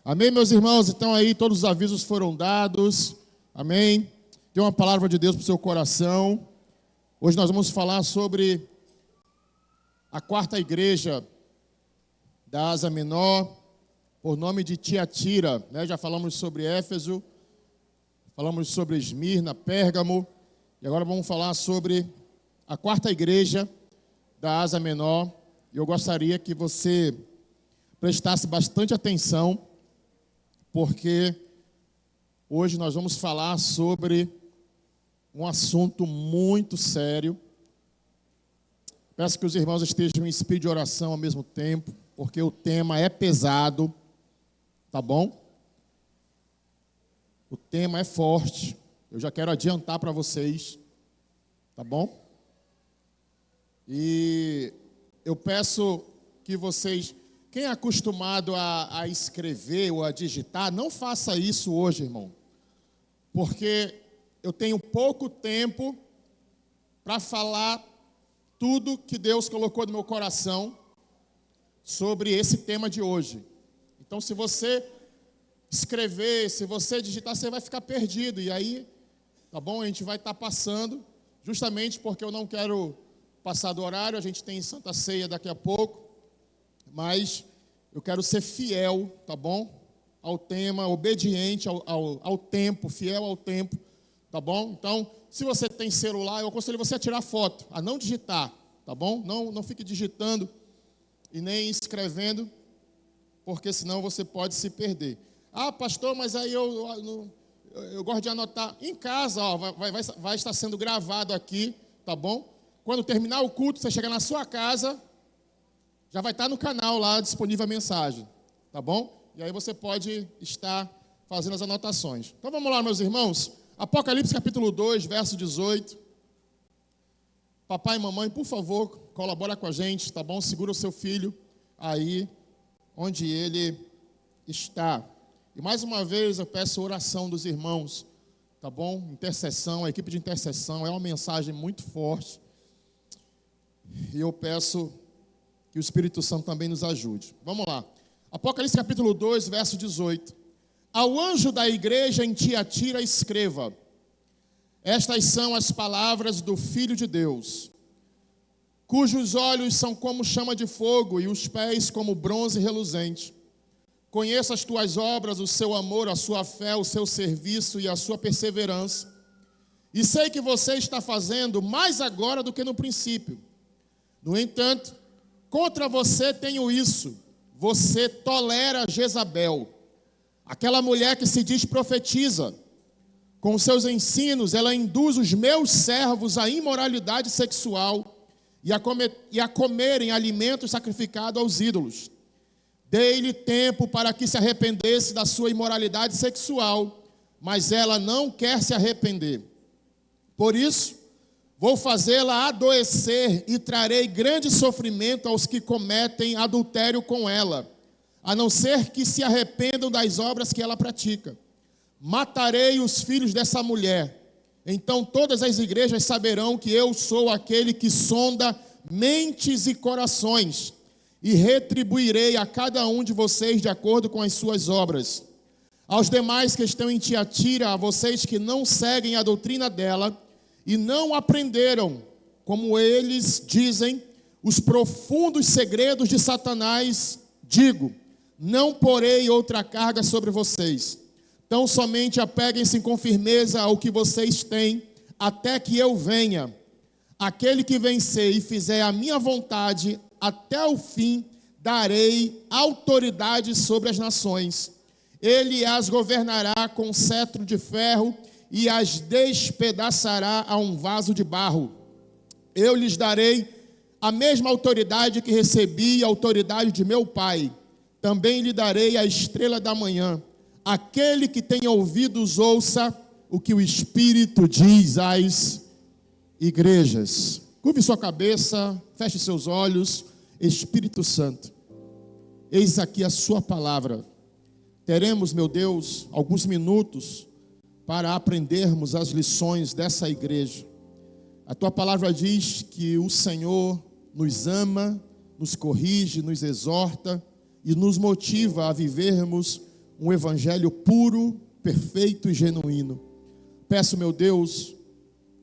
Amém, meus irmãos? Então aí todos os avisos foram dados. Amém? Tem uma palavra de Deus para o seu coração. Hoje nós vamos falar sobre a quarta igreja da Ásia Menor, por nome de Tiatira, né? Já falamos sobre Éfeso, falamos sobre Esmirna, Pérgamo, e agora vamos falar sobre a quarta igreja da Ásia Menor. E eu gostaria que você prestasse bastante atenção, porque hoje nós vamos falar sobre um assunto muito sério. Peço que os irmãos estejam em espírito de oração ao mesmo tempo, porque o tema é pesado, tá bom? O tema é forte, eu já quero adiantar para vocês, tá bom? E eu peço que vocês, quem é acostumado a escrever ou a digitar, não faça isso hoje, irmão, porque eu tenho pouco tempo para falar tudo que Deus colocou no meu coração sobre esse tema de hoje. Então, se você escrever, se você digitar, você vai ficar perdido. E aí, tá bom? A gente vai estar passando, justamente porque eu não quero passar do horário. A gente tem Santa Ceia daqui a pouco, mas eu quero ser fiel, tá bom? Ao tema, obediente ao tempo, fiel ao tempo, tá bom? Então, se você tem celular, eu aconselho você a tirar foto, a não digitar, tá bom? Não fique digitando e nem escrevendo, porque senão você pode se perder. Ah, pastor, mas aí eu gosto de anotar. Em casa, ó, vai estar sendo gravado aqui, tá bom? Quando terminar o culto, você chegar na sua casa, já vai estar no canal lá disponível a mensagem, tá bom? E aí você pode estar fazendo as anotações. Então vamos lá, meus irmãos. Apocalipse capítulo 2, verso 18. Papai e mamãe, por favor, colabora com a gente, tá bom? Segura o seu filho aí onde ele está. E mais uma vez eu peço oração dos irmãos, tá bom? Intercessão, a equipe de intercessão é uma mensagem muito forte. E eu peço que o Espírito Santo também nos ajude. Vamos lá. Apocalipse capítulo 2, verso 18. Ao anjo da igreja em Tiatira escreva: estas são as palavras do Filho de Deus, cujos olhos são como chama de fogo e os pés como bronze reluzente. Conheço as tuas obras, o seu amor, a sua fé, o seu serviço e a sua perseverança. E sei que você está fazendo mais agora do que no princípio. No entanto, contra você tenho isso: você tolera Jezabel, aquela mulher que se diz profetiza. Com seus ensinos, ela induz os meus servos à imoralidade sexual e a comerem alimentos sacrificados aos ídolos. Dei-lhe tempo para que se arrependesse da sua imoralidade sexual, mas ela não quer se arrepender. Por isso, vou fazê-la adoecer e trarei grande sofrimento aos que cometem adultério com ela, a não ser que se arrependam das obras que ela pratica. Matarei os filhos dessa mulher. Então todas as igrejas saberão que eu sou aquele que sonda mentes e corações, e retribuirei a cada um de vocês de acordo com as suas obras. Aos demais que estão em Tiatira, a vocês que não seguem a doutrina dela e não aprenderam, como eles dizem, os profundos segredos de Satanás, digo: não porei outra carga sobre vocês. Então somente apeguem-se com firmeza ao que vocês têm, até que eu venha. Aquele que vencer e fizer a minha vontade até o fim, darei autoridade sobre as nações. Ele as governará com cetro de ferro e as despedaçará a um vaso de barro. Eu lhes darei a mesma autoridade que recebi, a autoridade de meu Pai. Também lhe darei a estrela da manhã. Aquele que tem ouvidos, ouça o que o Espírito diz às igrejas. Curve sua cabeça, feche seus olhos. Espírito Santo, eis aqui a sua palavra. Teremos, meu Deus, alguns minutos para aprendermos as lições dessa igreja. A tua palavra diz que o Senhor nos ama, nos corrige, nos exorta e nos motiva a vivermos um evangelho puro, perfeito e genuíno. Peço, meu Deus,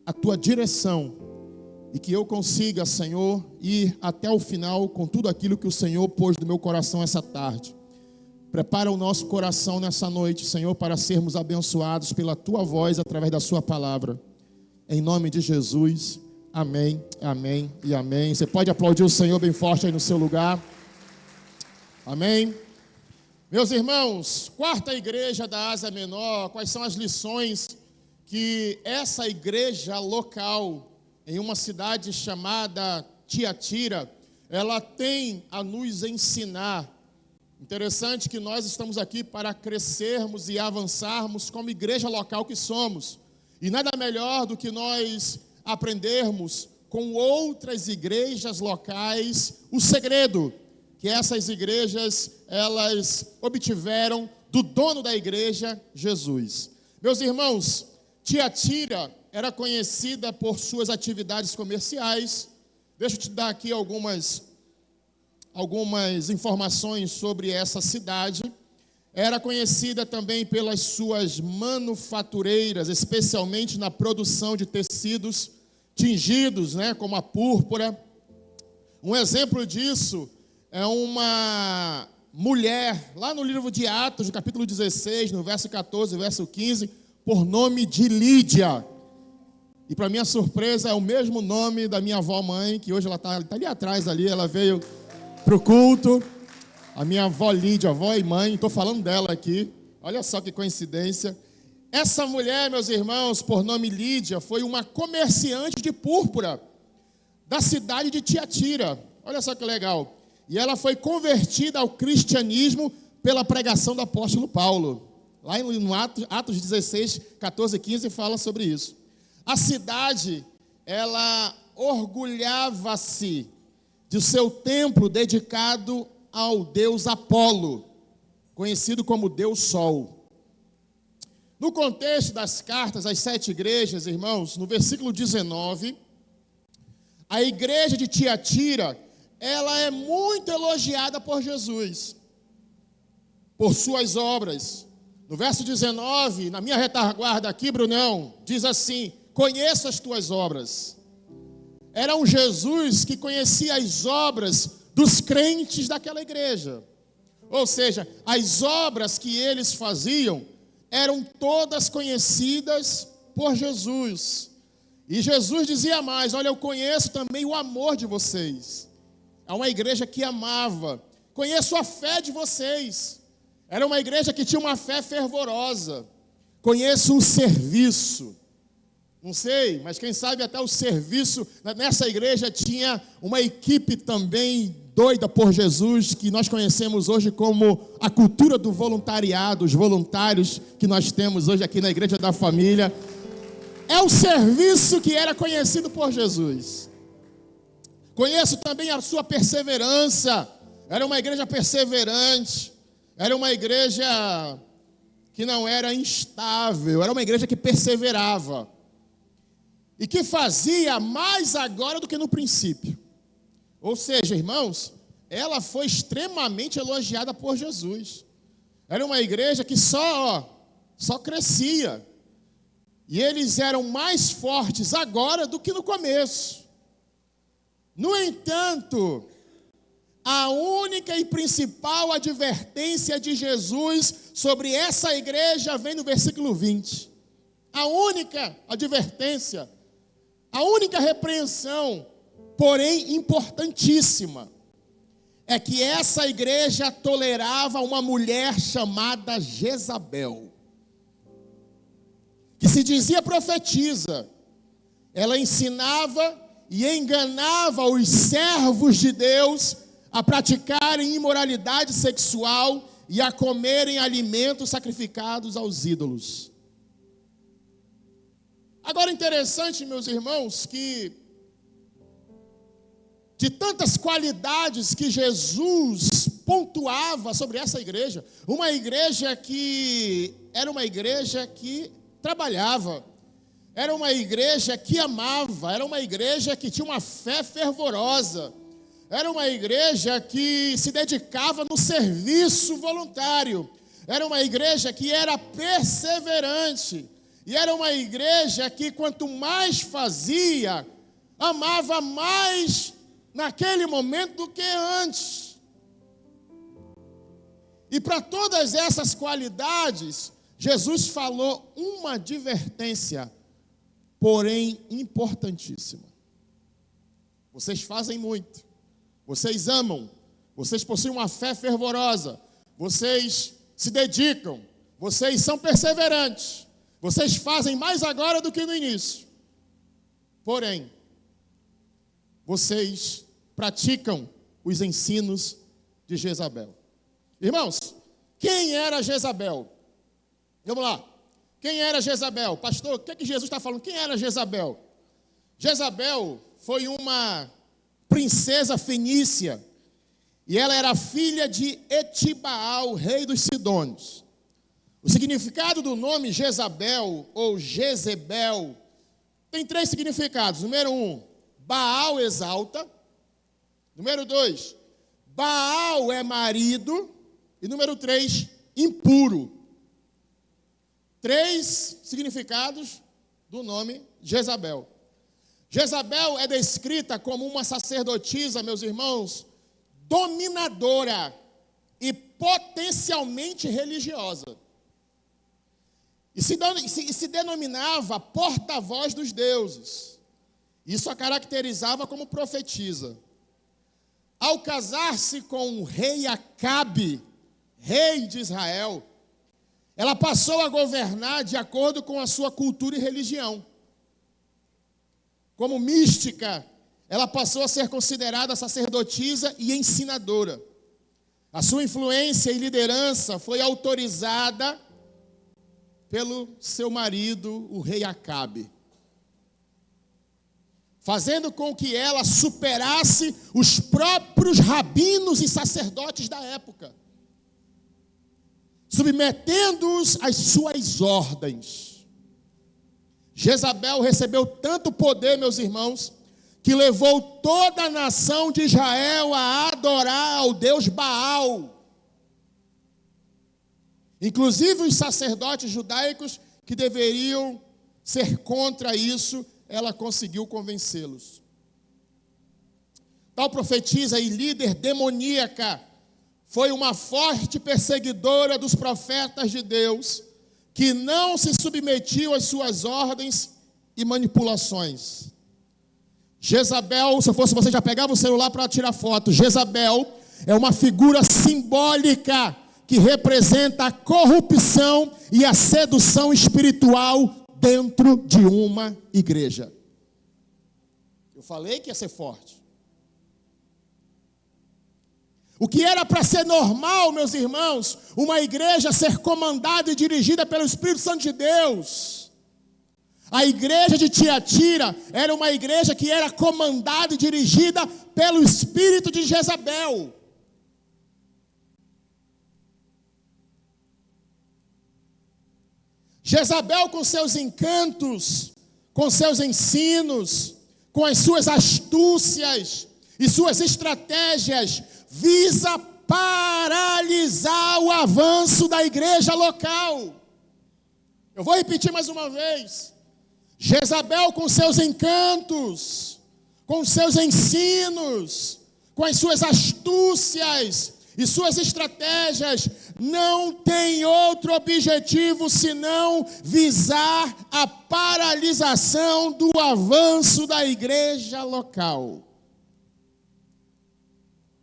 a tua direção e que eu consiga, Senhor, ir até o final com tudo aquilo que o Senhor pôs no meu coração essa tarde. Prepara o nosso coração nessa noite, Senhor, para sermos abençoados pela tua voz através da sua palavra. Em nome de Jesus, amém, amém e amém. Você pode aplaudir o Senhor bem forte aí no seu lugar. Amém. Meus irmãos, quarta igreja da Ásia Menor, quais são as lições que essa igreja local, em uma cidade chamada Tiatira, ela tem a nos ensinar? Interessante que nós estamos aqui para crescermos e avançarmos como igreja local que somos. E nada melhor do que nós aprendermos com outras igrejas locais o segredo que essas igrejas, elas obtiveram do dono da igreja, Jesus. Meus irmãos, Tiatira era conhecida por suas atividades comerciais. Deixa eu te dar aqui algumas informações sobre essa cidade. Era conhecida também pelas suas manufatureiras, especialmente na produção de tecidos tingidos, como a púrpura. Um exemplo disso é uma mulher, lá no livro de Atos, no capítulo 16, no verso 14, verso 15, por nome de Lídia. E para minha surpresa, é o mesmo nome da minha avó-mãe, que hoje ela está ali atrás, ela veio para o culto. A minha avó Lídia, avó e mãe, estou falando dela aqui. Olha só que coincidência. Essa mulher, meus irmãos, por nome Lídia, foi uma comerciante de púrpura da cidade de Tiatira. Olha só que legal. E ela foi convertida ao cristianismo pela pregação do apóstolo Paulo. Lá no Atos 16, 14 e 15 fala sobre isso. A cidade, ela orgulhava-se de seu templo dedicado ao deus Apolo, conhecido como Deus Sol. No contexto das cartas às 7 igrejas, irmãos, no versículo 19, a igreja de Tiatira, ela é muito elogiada por Jesus, por suas obras. No verso 19, na minha retaguarda aqui, Brunão, diz assim: conheço as tuas obras. Era um Jesus que conhecia as obras dos crentes daquela igreja. Ou seja, as obras que eles faziam eram todas conhecidas por Jesus. E Jesus dizia mais: olha, eu conheço também o amor de vocês. É uma igreja que amava. Conheço a fé de vocês. Era uma igreja que tinha uma fé fervorosa. Conheço o serviço. Não sei, mas quem sabe até o serviço. Nessa igreja tinha uma equipe também doida por Jesus, que nós conhecemos hoje como a cultura do voluntariado, os voluntários que nós temos hoje aqui na Igreja da Família. É o serviço que era conhecido por Jesus. Conheço também a sua perseverança. Era uma igreja perseverante. Era uma igreja que não era instável. Era uma igreja que perseverava. E que fazia mais agora do que no princípio. Ou seja, irmãos, ela foi extremamente elogiada por Jesus. Era uma igreja que só crescia. E eles eram mais fortes agora do que no começo. No entanto, a única e principal advertência de Jesus sobre essa igreja vem no versículo 20. A única advertência, a única repreensão, porém importantíssima, é que essa igreja tolerava uma mulher chamada Jezabel, que se dizia profetisa. Ela ensinava e enganava os servos de Deus a praticarem imoralidade sexual e a comerem alimentos sacrificados aos ídolos. Agora, interessante, meus irmãos, que de tantas qualidades que Jesus pontuava sobre essa igreja, uma igreja que era uma igreja que trabalhava, era uma igreja que amava, era uma igreja que tinha uma fé fervorosa, era uma igreja que se dedicava no serviço voluntário, era uma igreja que era perseverante. E era uma igreja que quanto mais fazia, amava mais naquele momento do que antes. E para todas essas qualidades, Jesus falou uma advertência, porém importantíssima. Vocês fazem muito, vocês amam, vocês possuem uma fé fervorosa, vocês se dedicam, vocês são perseverantes, vocês fazem mais agora do que no início. Porém, vocês praticam os ensinos de Jezabel. Irmãos, quem era Jezabel? Vamos lá. Quem era Jezabel? Pastor, o que é que Jesus está falando? Quem era Jezabel? Jezabel foi uma princesa fenícia. E ela era filha de Etibaal, rei dos Sidônios. O significado do nome Jezabel ou Jezebel tem 3 significados. Número 1, Baal exalta. Número 2, Baal é marido. E número 3, impuro. 3 significados do nome Jezabel. Jezabel é descrita como uma sacerdotisa, meus irmãos, dominadora e potencialmente religiosa. E se denominava porta-voz dos deuses. Isso a caracterizava como profetisa. Ao casar-se com o rei Acabe, rei de Israel, ela passou a governar de acordo com a sua cultura e religião. Como mística, ela passou a ser considerada sacerdotisa e ensinadora. A sua influência e liderança foi autorizada pelo seu marido, o rei Acabe, fazendo com que ela superasse os próprios rabinos e sacerdotes da época, submetendo-os às suas ordens. Jezabel recebeu tanto poder, meus irmãos, que levou toda a nação de Israel a adorar ao Deus Baal. Inclusive os sacerdotes judaicos que deveriam ser contra isso, ela conseguiu convencê-los. Tal profetisa e líder demoníaca foi uma forte perseguidora dos profetas de Deus, que não se submetiam às suas ordens e manipulações. Jezabel, se eu fosse você, já pegava o celular para tirar foto. Jezabel é uma figura simbólica que representa a corrupção e a sedução espiritual dentro de uma igreja. Eu falei que ia ser forte. O que era para ser normal, meus irmãos, uma igreja ser comandada e dirigida pelo Espírito Santo de Deus. A igreja de Tiatira era uma igreja que era comandada e dirigida pelo espírito de Jezabel. Jezabel, com seus encantos, com seus ensinos, com as suas astúcias e suas estratégias, visa paralisar o avanço da igreja local. Eu vou repetir mais uma vez. Jezabel, com seus encantos, com seus ensinos, com as suas astúcias e suas estratégias, não tem outro objetivo senão visar a paralisação do avanço da igreja local.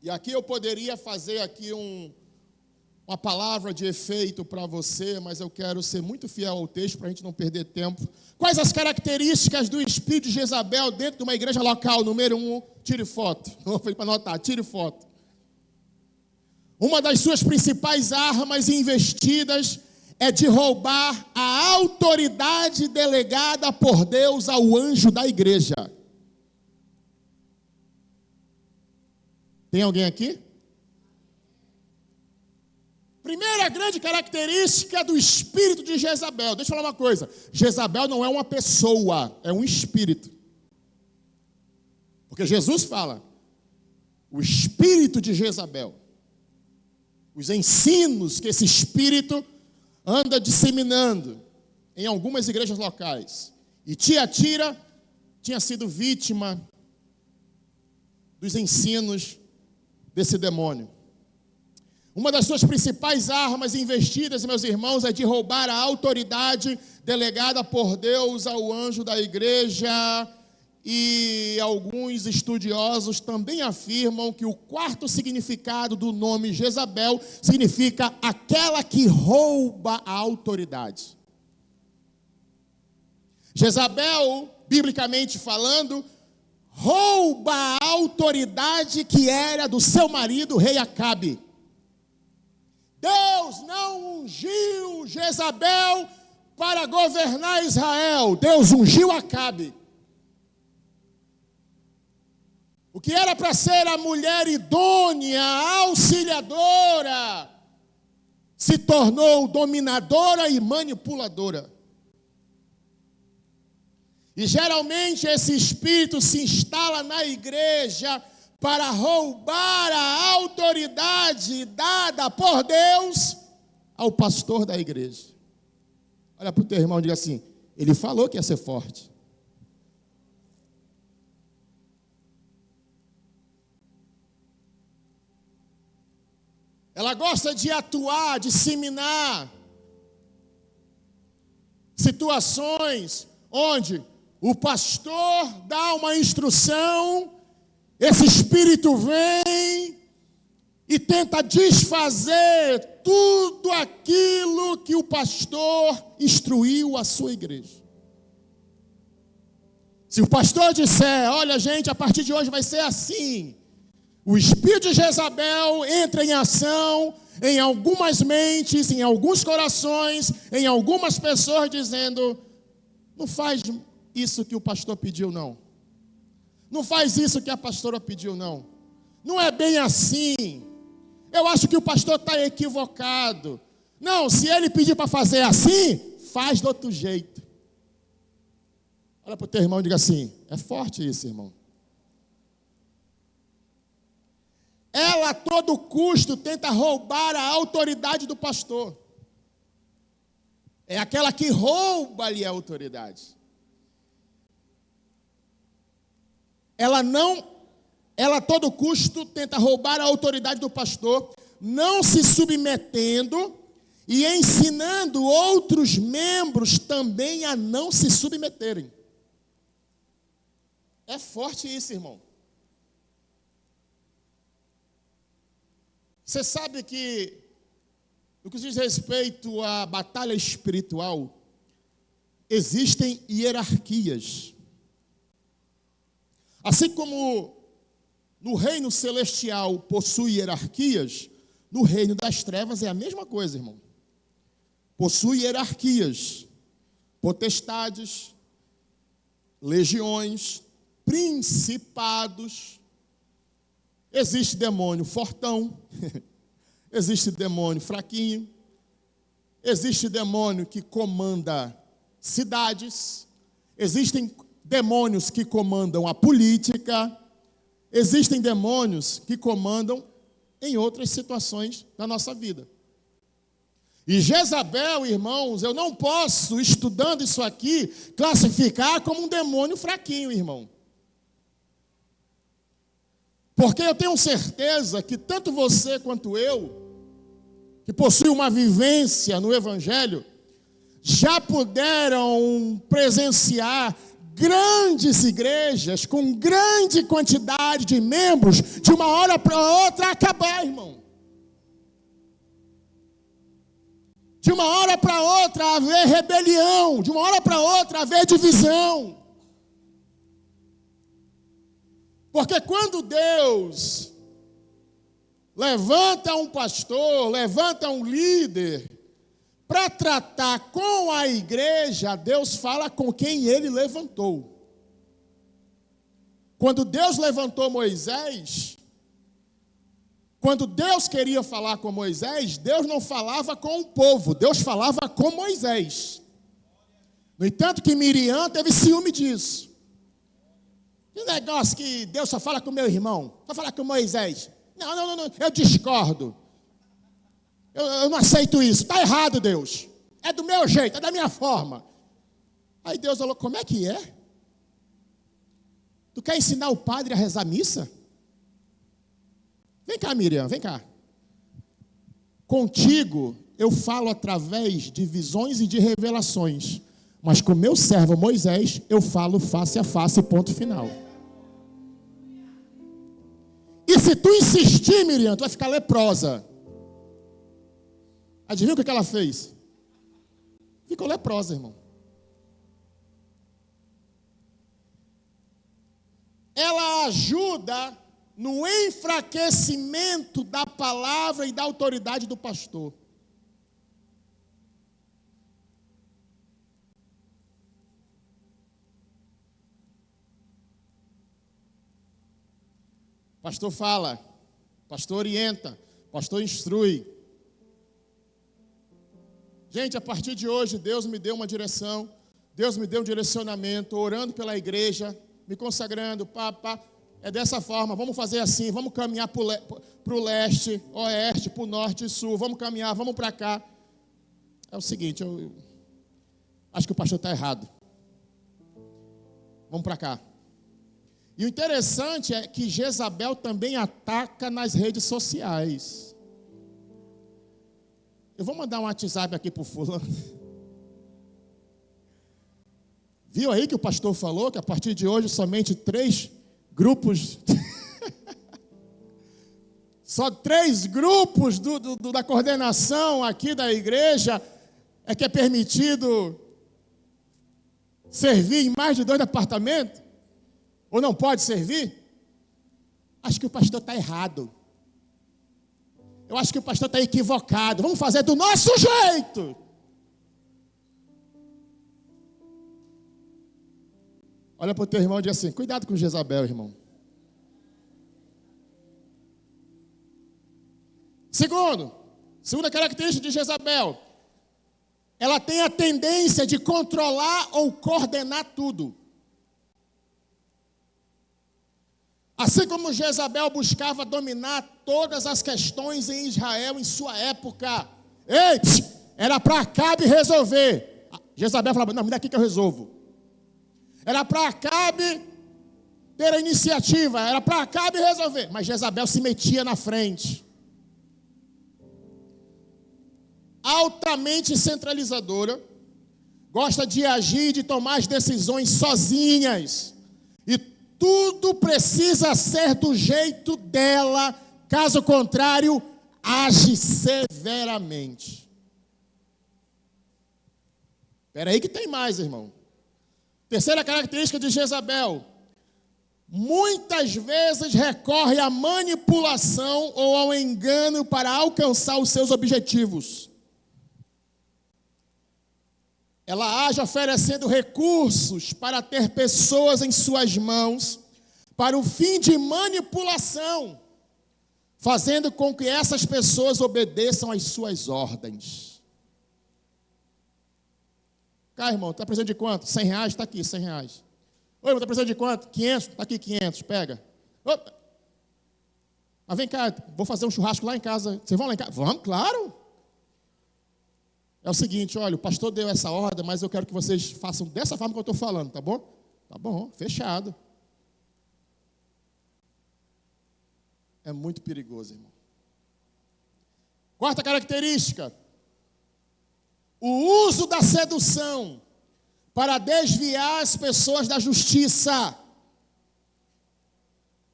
E aqui eu poderia fazer aqui uma palavra de efeito para você, mas eu quero ser muito fiel ao texto para a gente não perder tempo. Quais as características do espírito de Jezabel dentro de uma igreja local? Número 1, tire foto. Não foi para anotar, tire foto. Uma das suas principais armas investidas é de roubar a autoridade delegada por Deus ao anjo da igreja. Tem alguém aqui? Primeira grande característica do espírito de Jezabel. Deixa eu falar uma coisa. Jezabel não é uma pessoa, é um espírito. Porque Jesus fala, o espírito de Jezabel. os ensinos que esse espírito anda disseminando em algumas igrejas locais. E Tiatira tinha sido vítima dos ensinos desse demônio. Uma das suas principais armas investidas, meus irmãos, é de roubar a autoridade delegada por Deus ao anjo da igreja. E alguns estudiosos também afirmam que o quarto significado do nome Jezabel significa aquela que rouba a autoridade. Jezabel, biblicamente falando, rouba a autoridade que era do seu marido, o rei Acabe. Deus não ungiu Jezabel para governar Israel. Deus ungiu Acabe. O que era para ser a mulher idônea, auxiliadora, se tornou dominadora e manipuladora. E geralmente esse espírito se instala na igreja para roubar a autoridade dada por Deus ao pastor da igreja. Olha para o teu irmão e diga assim: ele falou que ia ser forte. Ela gosta de atuar, disseminar situações onde o pastor dá uma instrução, esse espírito vem e tenta desfazer tudo aquilo que o pastor instruiu a sua igreja. Se o pastor disser: olha gente, a partir de hoje vai ser assim, o espírito de Jezabel entra em ação em algumas mentes, em alguns corações, em algumas pessoas, dizendo: não faz isso que o pastor pediu, não. Não faz isso que a pastora pediu, não. Não é bem assim. Eu acho que o pastor está equivocado. Não, se ele pedir para fazer assim, faz do outro jeito. Olha para o teu irmão e diga assim: é forte isso, irmão. Ela a todo custo tenta roubar a autoridade do pastor. É aquela que rouba-lhe a autoridade. Ela a todo custo tenta roubar a autoridade do pastor, não se submetendo e ensinando outros membros também a não se submeterem. É forte isso, irmão. Você sabe que, no que diz respeito à batalha espiritual, existem hierarquias. Assim como no reino celestial possui hierarquias, no reino das trevas é a mesma coisa, irmão. Possui hierarquias, potestades, legiões, principados. Existe demônio fortão, existe demônio fraquinho, existe demônio que comanda cidades, existem demônios que comandam a política, existem demônios que comandam em outras situações da nossa vida. E Jezabel, irmãos, eu não posso, estudando isso aqui, classificar como um demônio fraquinho, irmão. Porque eu tenho certeza que tanto você quanto eu, que possui uma vivência no Evangelho, já puderam presenciar grandes igrejas com grande quantidade de membros, de uma hora para outra acabar, irmão. De uma hora para outra haver rebelião, de uma hora para outra haver divisão. Porque quando Deus levanta um pastor, levanta um líder para tratar com a igreja, Deus fala com quem ele levantou. Quando Deus levantou Moisés, quando Deus queria falar com Moisés, Deus não falava com o povo, Deus falava com Moisés. No entanto que Miriam teve ciúme disso. Que negócio que Deus só fala com meu irmão, só fala com Moisés. Não, eu discordo. Eu não aceito isso. Está errado, Deus. É do meu jeito, é da minha forma. Aí Deus falou, como é que é? Tu quer ensinar o padre a rezar missa? Vem cá, Miriam, vem cá. Contigo eu falo através de visões e de revelações. Mas com meu servo Moisés, eu falo face a face, ponto final. E se tu insistir, Miriam, tu vai ficar leprosa. Adivinha o que ela fez? Ficou leprosa, irmão. Ela ajuda no enfraquecimento da palavra e da autoridade do pastor. Pastor fala, pastor orienta, pastor instrui. Gente, a partir de hoje, Deus me deu uma direção, Deus me deu um direcionamento, orando pela igreja, me consagrando, é dessa forma, vamos fazer assim, vamos caminhar para o leste, oeste, para o norte e sul, vamos caminhar, vamos para cá. É o seguinte, eu acho que o pastor está errado. Vamos para cá. E o interessante é que Jezabel também ataca nas redes sociais. Eu vou mandar um WhatsApp aqui para o fulano. Viu aí que o pastor falou que a partir de hoje somente 3 grupos... Só 3 grupos da coordenação aqui da igreja é que é permitido servir em mais de 2 apartamentos? Ou não pode servir? Acho que o pastor está errado. Eu acho que o pastor está equivocado. Vamos fazer do nosso jeito. Olha para o teu irmão e diz assim, cuidado com Jezabel, irmão. Segunda característica de Jezabel. Ela tem a tendência de controlar ou coordenar tudo. Assim como Jezabel buscava dominar todas as questões em Israel em sua época. Ei, era para Acabe resolver. Jezabel falava, não, me dá aqui que eu resolvo. Era para Acabe ter a iniciativa, era para Acabe resolver. Mas Jezabel se metia na frente. Altamente centralizadora, gosta de agir, de tomar as decisões sozinhas. E tudo precisa ser do jeito dela, caso contrário, age severamente. Espera aí que tem mais, irmão. Terceira característica de Jezabel. Muitas vezes recorre à manipulação ou ao engano para alcançar os seus objetivos. Ela age oferecendo recursos para ter pessoas em suas mãos para o fim de manipulação, fazendo com que essas pessoas obedeçam às suas ordens. Cá, irmão, está precisando de quanto? R$100? Está aqui, R$100. Oi, irmão, está precisando de quanto? 500? Está aqui, 500, pega. Opa. Mas vem cá, vou fazer um churrasco lá em casa. Vocês vão lá em casa? Vamos, claro. É o seguinte, olha, o pastor deu essa ordem, mas eu quero que vocês façam dessa forma que eu estou falando, tá bom? Tá bom, fechado. É muito perigoso, irmão. Quarta característica. O uso da sedução para desviar as pessoas da justiça.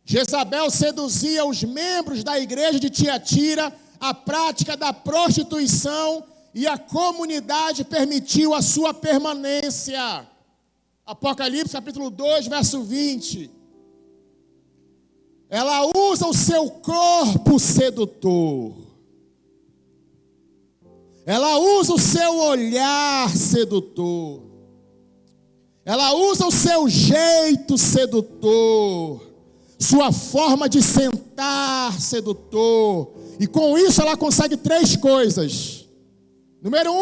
Jezabel seduzia os membros da igreja de Tiatira à prática da prostituição e a comunidade permitiu a sua permanência. Apocalipse capítulo 2, verso 20. Ela usa o seu corpo sedutor. Ela usa o seu olhar sedutor. Ela usa o seu jeito sedutor. Sua forma de sentar sedutor. E com isso ela consegue 3 coisas. Número 1,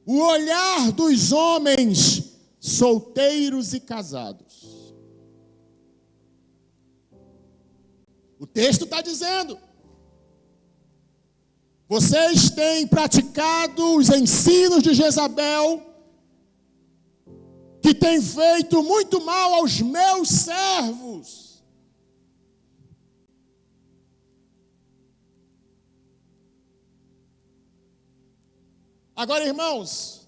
o olhar dos homens solteiros e casados. O texto está dizendo, Vocês têm praticado os ensinos de Jezabel, que tem feito muito mal aos meus servos. Agora, irmãos,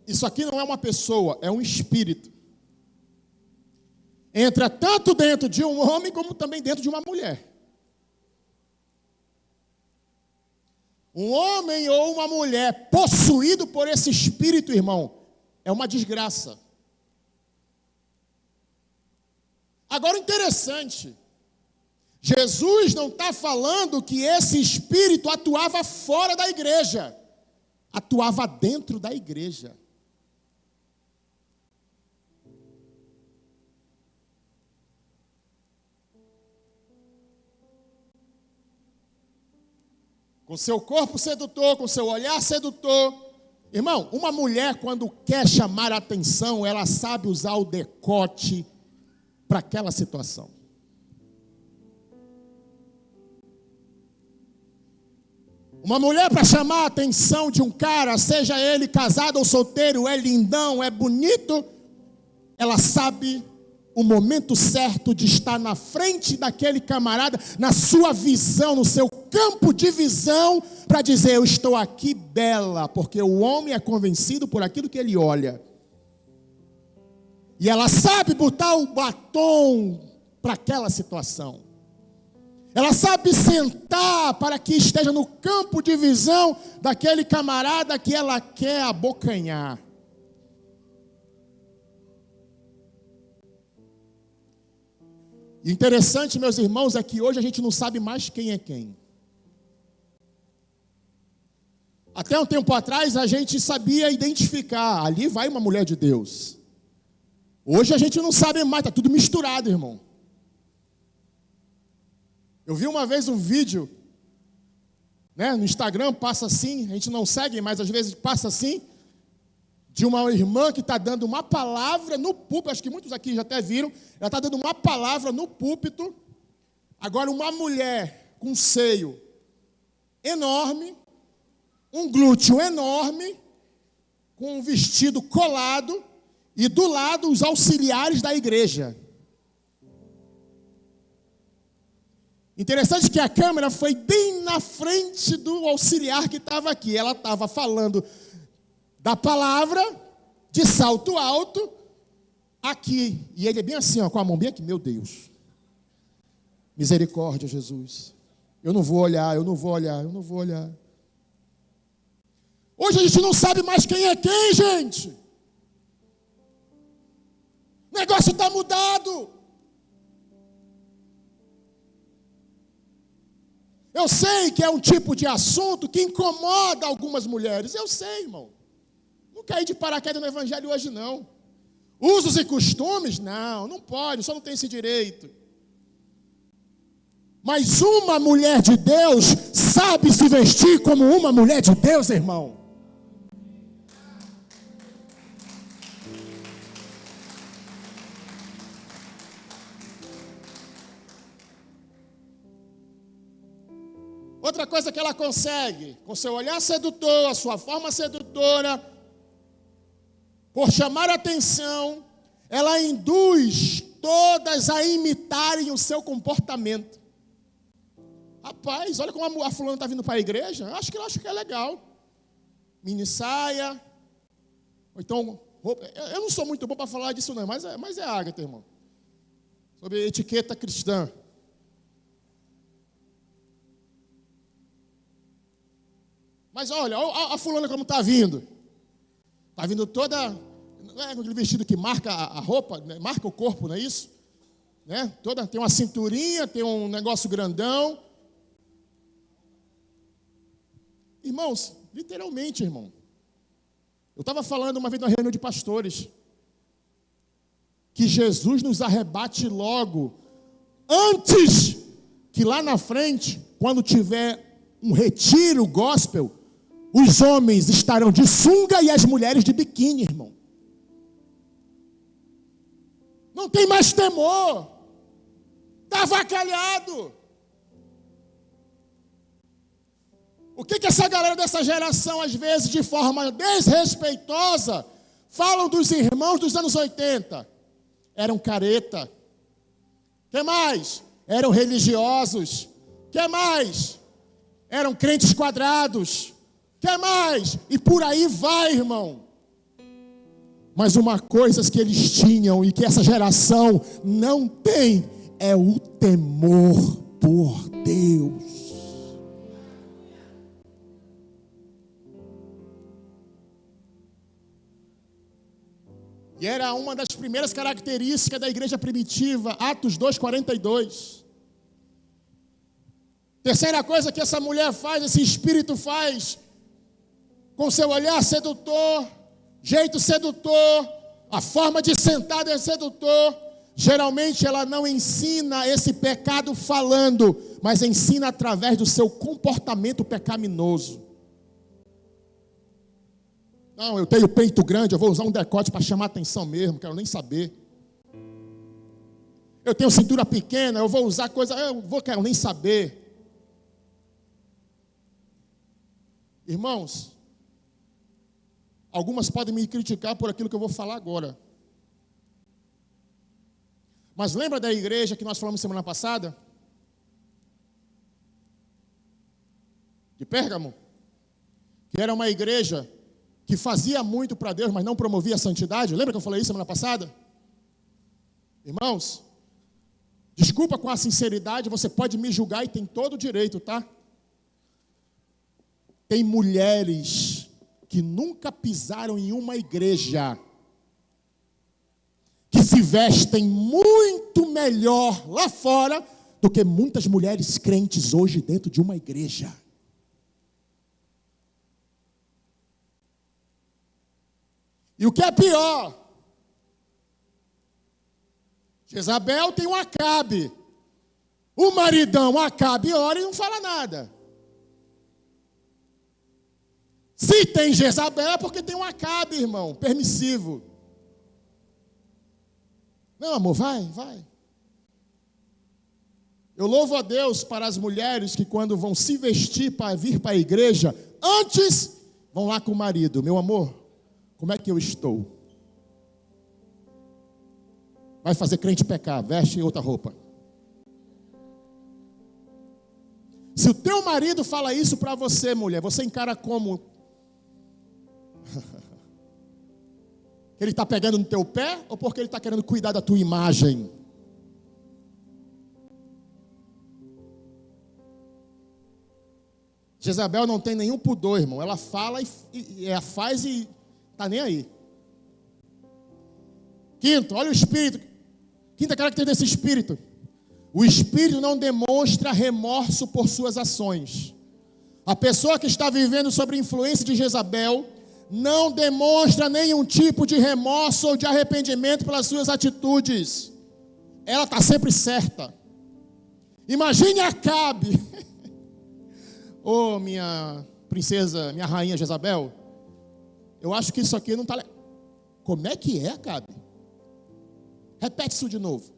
isso aqui não é uma pessoa, é um espírito. Entra tanto dentro de um homem como também dentro de uma mulher. Um homem ou uma mulher possuído por esse espírito, irmão, é uma desgraça. Agora, interessante, Jesus não está falando que esse espírito atuava fora da igreja, atuava dentro da igreja. Com seu corpo sedutor, com seu olhar sedutor. Irmão, uma mulher quando quer chamar a atenção, ela sabe usar o decote para aquela situação. Uma mulher para chamar a atenção de um cara, seja ele casado ou solteiro, é lindão, é bonito, ela sabe o momento certo de estar na frente daquele camarada, na sua visão, no seu campo de visão, para dizer: eu estou aqui bela, porque o homem é convencido por aquilo que ele olha. E ela sabe botar o batom para aquela situação. Ela sabe sentar para que esteja no campo de visão daquele camarada que ela quer abocanhar. E interessante, meus irmãos, é que hoje a gente não sabe mais quem é quem. Até um tempo atrás a gente sabia identificar, ali vai uma mulher de Deus. Hoje a gente não sabe mais, está tudo misturado, irmão. Eu vi uma vez um vídeo, né, no Instagram, passa assim, a gente não segue, mas às vezes passa assim, de uma irmã que está dando uma palavra no púlpito, acho que muitos aqui já até viram, ela está dando uma palavra no púlpito. Agora uma mulher com um seio enorme, um glúteo enorme, com um vestido colado, e do lado os auxiliares da igreja. Interessante que a câmera foi bem na frente do auxiliar que estava aqui. Ela estava falando da palavra, de salto alto, aqui. E ele é bem assim, ó, com a mão bem aqui. Meu Deus. Misericórdia, Jesus. Eu não vou olhar, eu não vou olhar, eu não vou olhar. Hoje a gente não sabe mais quem é quem, gente. O negócio está mudado. Eu sei que é um tipo de assunto que incomoda algumas mulheres. Eu sei, irmão. Não caí de paraquedas no evangelho hoje, não. Usos e costumes? Não, não pode, só não tem esse direito. Mas uma mulher de Deus sabe se vestir como uma mulher de Deus, irmão. Outra coisa que ela consegue, com seu olhar sedutor, a sua forma sedutora, por chamar a atenção, ela induz todas a imitarem o seu comportamento. Rapaz, olha como a fulana está vindo para a igreja, acho que é legal. Mini saia, ou então, roupa. Eu não sou muito bom para falar disso não, mas é Ágata, irmão. Sobre etiqueta cristã. Mas olha a fulana como está vindo. Está vindo toda, não é aquele vestido que marca a roupa, né? Marca o corpo, não é isso? Né? Toda, tem uma cinturinha, tem um negócio grandão. Irmãos, literalmente, irmão. Eu estava falando uma vez numa reunião de pastores, que Jesus nos arrebate logo, antes que lá na frente, quando tiver um retiro gospel, os homens estarão de sunga e as mulheres de biquíni, irmão. Não tem mais temor. Está avacalhado. O que essa galera dessa geração, às vezes, de forma desrespeitosa, falam dos irmãos dos anos 80? Eram careta. Que mais? Eram religiosos. Que mais? Eram crentes quadrados. Que mais? E por aí vai, irmão. Mas uma coisa que eles tinham e que essa geração não tem é o temor por Deus. E era uma das primeiras características da igreja primitiva, Atos 2:42. Terceira coisa que essa mulher faz, esse espírito faz, com seu olhar sedutor, jeito sedutor, a forma de sentar é sedutor. Geralmente ela não ensina esse pecado falando, mas ensina através do seu comportamento pecaminoso. Não, eu tenho peito grande, eu vou usar um decote para chamar atenção mesmo, quero nem saber. Eu tenho cintura pequena, eu vou usar coisa, quero nem saber. Irmãos, algumas podem me criticar por aquilo que eu vou falar agora. Mas lembra da igreja que nós falamos semana passada? De Pérgamo? Que era uma igreja que fazia muito para Deus, mas não promovia a santidade. Lembra que eu falei isso semana passada? Irmãos, desculpa com a sinceridade, você pode me julgar e tem todo o direito, tá? Tem mulheres que nunca pisaram em uma igreja, que se vestem muito melhor lá fora do que muitas mulheres crentes hoje dentro de uma igreja. E o que é pior, Jezabel tem um Acabe. O maridão Acabe ora e não fala nada. Se tem Jezabel é porque tem um Acabe, irmão, permissivo. Não, amor, vai. Eu louvo a Deus para as mulheres que quando vão se vestir para vir para a igreja, antes vão lá com o marido. Meu amor, como é que eu estou? Vai fazer crente pecar, veste outra roupa. Se o teu marido fala isso para você, mulher, você encara como? Que ele está pegando no teu pé ou porque ele está querendo cuidar da tua imagem? Jezabel não tem nenhum pudor, irmão. Ela fala e ela faz e está nem aí. Quinto, olha o espírito. Quinta característica desse espírito. O espírito não demonstra remorso por suas ações. A pessoa que está vivendo sob a influência de Jezabel não demonstra nenhum tipo de remorso ou de arrependimento pelas suas atitudes. Ela está sempre certa. Imagine Acabe. Ô, minha princesa, minha rainha Jezabel, eu acho que isso aqui não está legal. Como é que é, Acabe? Repete isso de novo.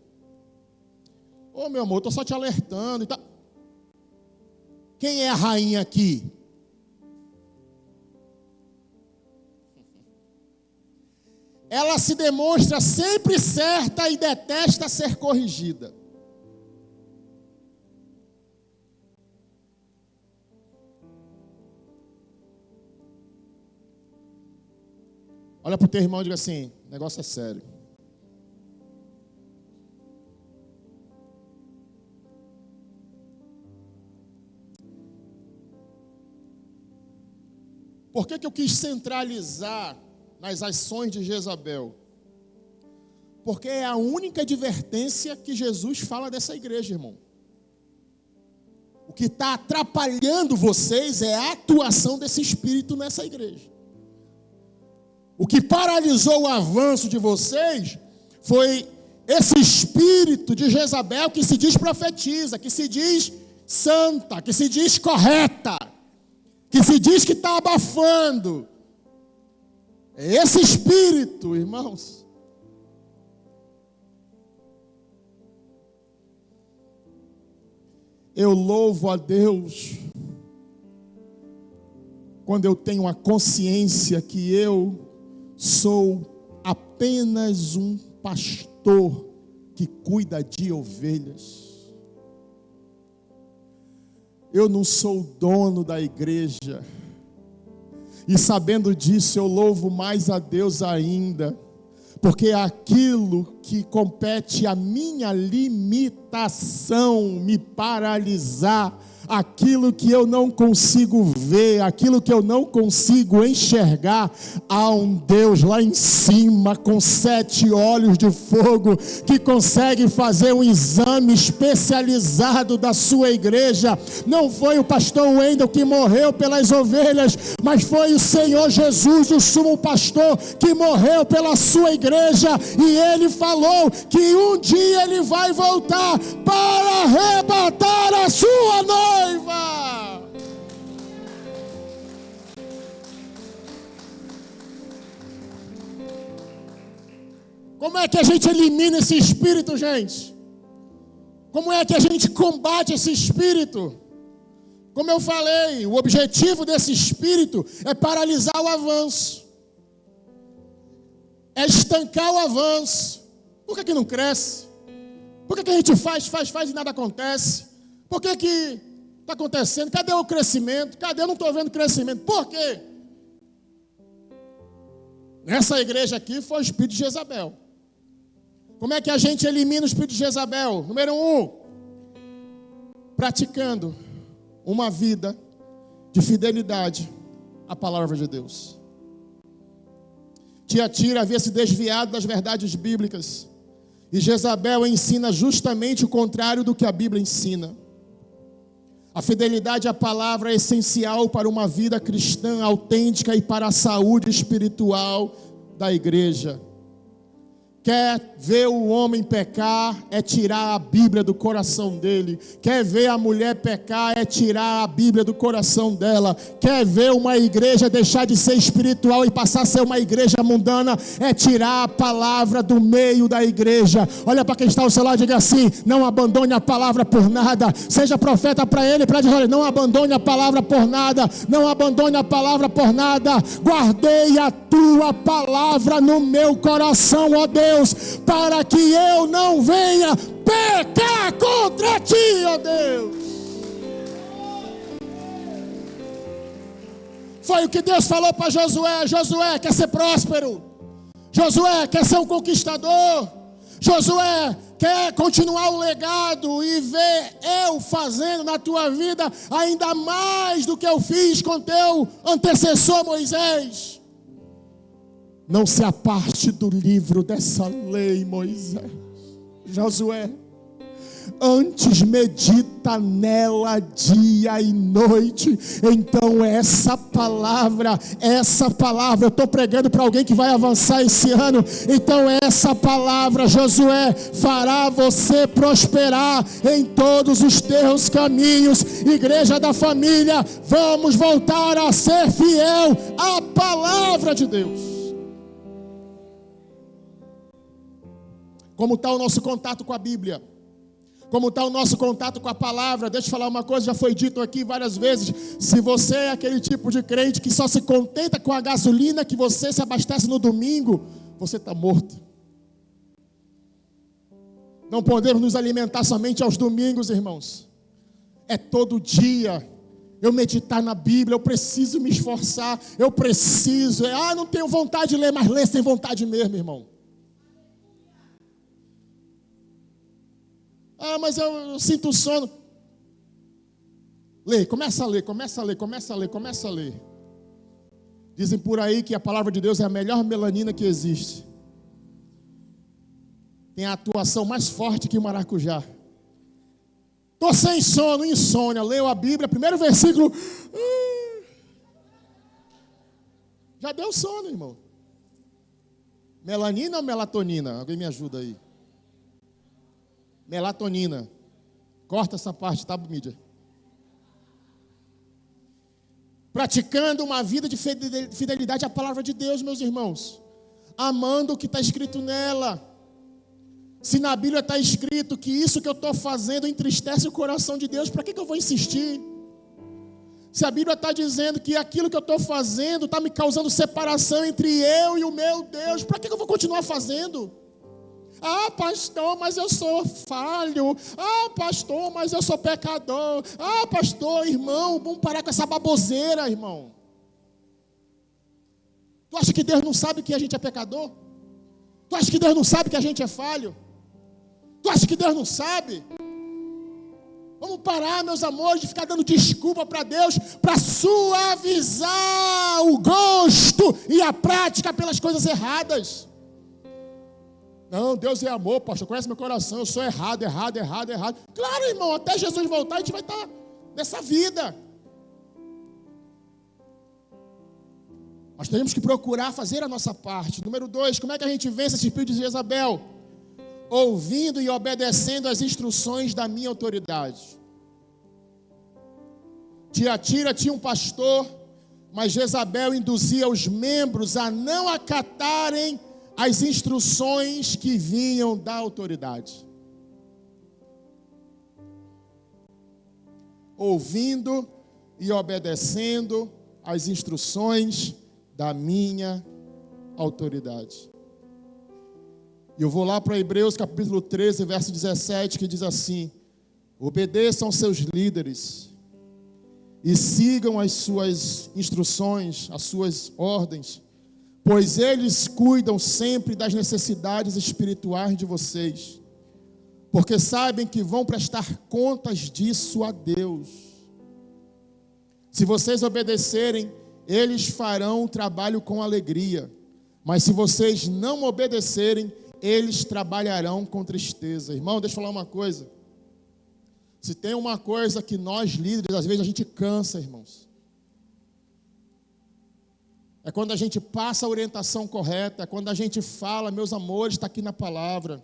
Ô, meu amor, estou só te alertando e tal. Quem é a rainha aqui? Ela se demonstra sempre certa e detesta ser corrigida. Olha para o teu irmão e diga assim: o negócio é sério. Por que eu quis centralizar nas ações de Jezabel? Porque é a única advertência que Jesus fala dessa igreja, irmão. O que está atrapalhando vocês é a atuação desse espírito nessa igreja. O que paralisou o avanço de vocês foi esse espírito de Jezabel que se diz profetiza, que se diz santa, que se diz correta, que se diz que está abafando. É esse espírito, irmãos. Eu louvo a Deus quando eu tenho a consciência que eu sou apenas um pastor que cuida de ovelhas. Eu não sou o dono da igreja. E sabendo disso, eu louvo mais a Deus ainda, porque aquilo que compete à minha limitação, me paralisar, aquilo que eu não consigo ver, aquilo que eu não consigo enxergar, há um Deus lá em cima com 7 olhos de fogo que consegue fazer um exame especializado da sua igreja. Não foi o pastor Wendel que morreu pelas ovelhas, mas foi o Senhor Jesus, o sumo pastor, que morreu pela sua igreja, e ele falou que um dia ele vai voltar para arrebatar a sua noiva. Como é que a gente elimina esse espírito, gente? Como é que a gente combate esse espírito? Como eu falei, o objetivo desse espírito é paralisar o avanço, é estancar o avanço. Por que não cresce? Por que a gente faz e nada acontece? Por que está acontecendo? Cadê o crescimento? Cadê? Eu não estou vendo crescimento. Por quê? Nessa igreja aqui foi o espírito de Jezabel. Como é que a gente elimina o espírito de Jezabel? Número 1, praticando uma vida de fidelidade à palavra de Deus. Tiatira havia se desviado das verdades bíblicas, e Jezabel ensina justamente o contrário do que a Bíblia ensina. A fidelidade à palavra é essencial para uma vida cristã autêntica e para a saúde espiritual da igreja. Quer ver o homem pecar, é tirar a Bíblia do coração dele. Quer ver a mulher pecar, é tirar a Bíblia do coração dela. Quer ver uma igreja deixar de ser espiritual e passar a ser uma igreja mundana, é tirar a palavra do meio da igreja. Olha para quem está ao seu lado e diga assim: não abandone a palavra por nada. Seja profeta para ele, para dizer: olha, não abandone a palavra por nada. Não abandone a palavra por nada. Guardei a tua palavra no meu coração, ó Deus, para que eu não venha pecar contra ti, ó Deus. Foi o que Deus falou para Josué. Josué quer ser próspero. Josué quer ser um conquistador. Josué quer continuar o legado e ver eu fazendo na tua vida ainda mais do que eu fiz com teu antecessor Moisés. Não se aparte do livro dessa lei, Moisés. Josué, antes medita nela dia e noite. Então essa palavra, eu estou pregando para alguém que vai avançar esse ano. Então essa palavra, Josué, fará você prosperar em todos os teus caminhos. Igreja da família, vamos voltar a ser fiel à palavra de Deus. Como está o nosso contato com a Bíblia? Como está o nosso contato com a palavra? Deixa eu falar uma coisa, já foi dito aqui várias vezes. Se você é aquele tipo de crente que só se contenta com a gasolina que você se abastece no domingo, você está morto. Não podemos nos alimentar somente aos domingos, irmãos. É todo dia eu meditar na Bíblia, eu preciso me esforçar, eu preciso. Não tenho vontade de ler, mas ler sem vontade mesmo, irmão. Mas eu sinto sono. Lê, começa a ler. Dizem por aí que a palavra de Deus é a melhor melanina que existe. Tem a atuação mais forte que o maracujá. Estou sem sono, insônia. Leu a Bíblia, primeiro versículo. Já deu sono, irmão. Melanina ou melatonina? Alguém me ajuda aí. Melatonina. Corta essa parte, tá, mídia? Praticando uma vida de fidelidade à palavra de Deus, meus irmãos. Amando o que está escrito nela. Se na Bíblia está escrito que isso que eu estou fazendo entristece o coração de Deus, para que eu vou insistir? Se a Bíblia está dizendo que aquilo que eu estou fazendo está me causando separação entre eu e o meu Deus, para que eu vou continuar fazendo? Ah, pastor, mas eu sou falho. Ah, pastor, mas eu sou pecador. Ah, pastor, irmão, vamos parar com essa baboseira, irmão. Tu acha que Deus não sabe que a gente é pecador? Tu acha que Deus não sabe que a gente é falho? Tu acha que Deus não sabe? Vamos parar, meus amores, de ficar dando desculpa para Deus, para suavizar o gosto e a prática pelas coisas erradas. Não, Deus é amor, pastor, conhece meu coração, eu sou errado. Claro, irmão, até Jesus voltar a gente vai estar nessa vida. Nós temos que procurar fazer a nossa parte. Número 2, como é que a gente vence esse espírito de Jezabel? Ouvindo e obedecendo as instruções da minha autoridade. Tiatira tinha um pastor, mas Jezabel induzia os membros a não acatarem as instruções que vinham da autoridade. Ouvindo e obedecendo as instruções da minha autoridade. E eu vou lá para Hebreus capítulo 13, verso 17, que diz assim: obedeçam seus líderes e sigam as suas instruções, as suas ordens, pois eles cuidam sempre das necessidades espirituais de vocês, porque sabem que vão prestar contas disso a Deus. Se vocês obedecerem, eles farão o trabalho com alegria, mas se vocês não obedecerem, eles trabalharão com tristeza. Irmão, deixa eu falar uma coisa. Se tem uma coisa que nós líderes, às vezes a gente cansa, irmãos, é quando a gente passa a orientação correta, é quando a gente fala, meus amores, está aqui na palavra.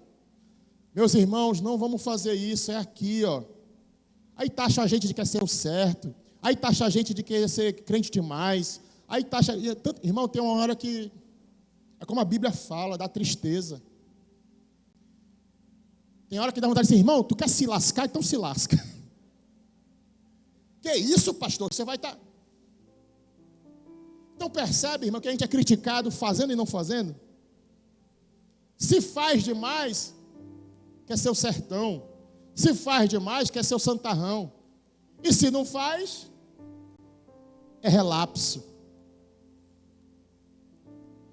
Meus irmãos, não vamos fazer isso, é aqui, ó. Aí taxa a gente de que quer ser o certo, aí taxa a gente de querer ser crente demais, aí taxa... Irmão, tem uma hora que, é como a Bíblia fala, dá tristeza. Tem hora que dá vontade de dizer, irmão, tu quer se lascar, então se lasca. Que isso, pastor, você vai estar... Então percebe, irmão, que a gente é criticado fazendo e não fazendo? Se faz demais, quer ser o sertão. Se faz demais, quer ser o santarrão. E se não faz, é relapso.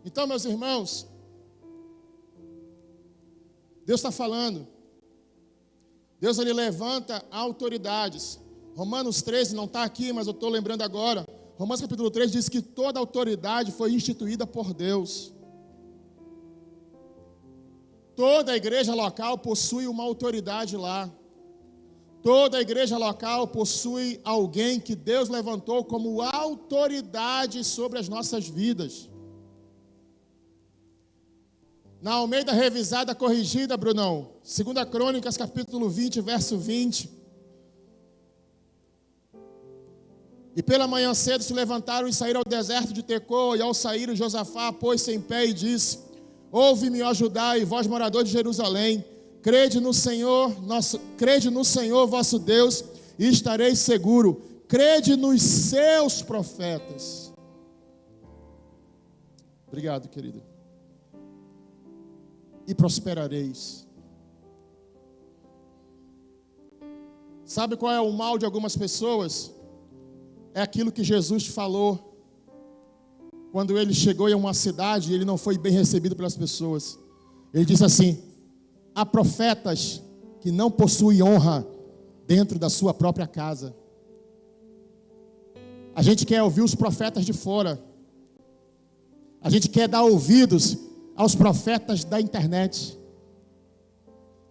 Então, meus irmãos, Deus está falando. Deus, ele levanta autoridades. Romanos 13 não está aqui, mas eu estou lembrando agora. Romanos capítulo 3 diz que toda autoridade foi instituída por Deus. Toda a igreja local possui uma autoridade lá. Toda a igreja local possui alguém que Deus levantou como autoridade sobre as nossas vidas. Na Almeida Revisada Corrigida, Brunão, 2 Crônicas, capítulo 20, verso 20. E pela manhã cedo se levantaram e saíram ao deserto de Tecoa, e ao sair Josafá pôs-se em pé e disse: ouve-me, ó Judá, e vós moradores de Jerusalém, crede no Senhor vosso Deus, e estareis seguro. Crede nos seus profetas. Obrigado, querido. E prosperareis. Sabe qual é o mal de algumas pessoas? É aquilo que Jesus falou quando ele chegou em uma cidade e ele não foi bem recebido pelas pessoas. Ele disse assim: há profetas que não possuem honra dentro da sua própria casa. A gente quer ouvir os profetas de fora. A gente quer dar ouvidos aos profetas da internet.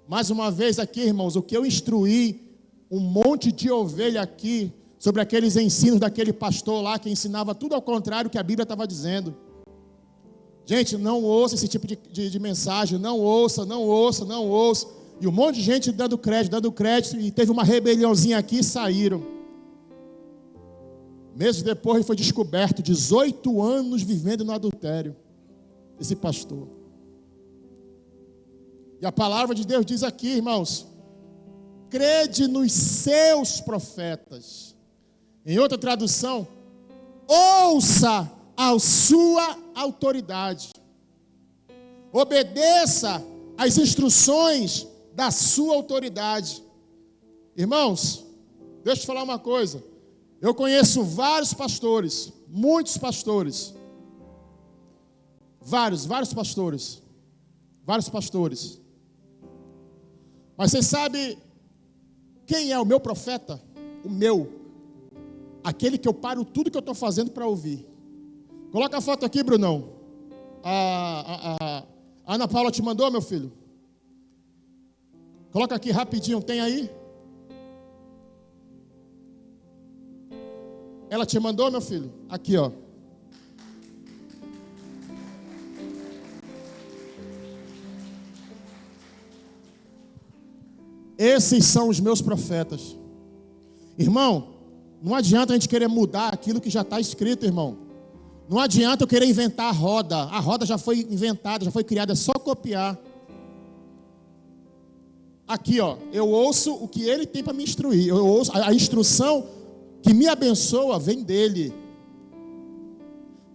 Mais uma vez aqui, irmãos, o que eu instruí um monte de ovelha aqui sobre aqueles ensinos daquele pastor lá que ensinava tudo ao contrário que a Bíblia estava dizendo. Gente, não ouça esse tipo de mensagem, não ouça. E um monte de gente dando crédito, e teve uma rebeliãozinha aqui e saíram. Meses depois ele foi descoberto, 18 anos vivendo no adultério, esse pastor. E a palavra de Deus diz aqui, irmãos: crede nos seus profetas. Em outra tradução, ouça a sua autoridade. Obedeça às instruções da sua autoridade. Irmãos, deixa eu te falar uma coisa. Eu conheço vários pastores, muitos pastores. Vários pastores. Vários pastores. Mas vocês sabem quem é o meu profeta? O meu. Aquele que eu paro tudo que eu estou fazendo para ouvir. Coloca a foto aqui, Brunão. A Ana Paula te mandou, meu filho? Coloca aqui rapidinho, tem aí? Ela te mandou, meu filho? Aqui, ó. Esses são os meus profetas. Irmão, não adianta a gente querer mudar aquilo que já está escrito, irmão. Não adianta eu querer inventar a roda. A roda já foi inventada, já foi criada, é só copiar. Aqui, ó, eu ouço o que ele tem para me instruir. Eu ouço a instrução que me abençoa, vem dele.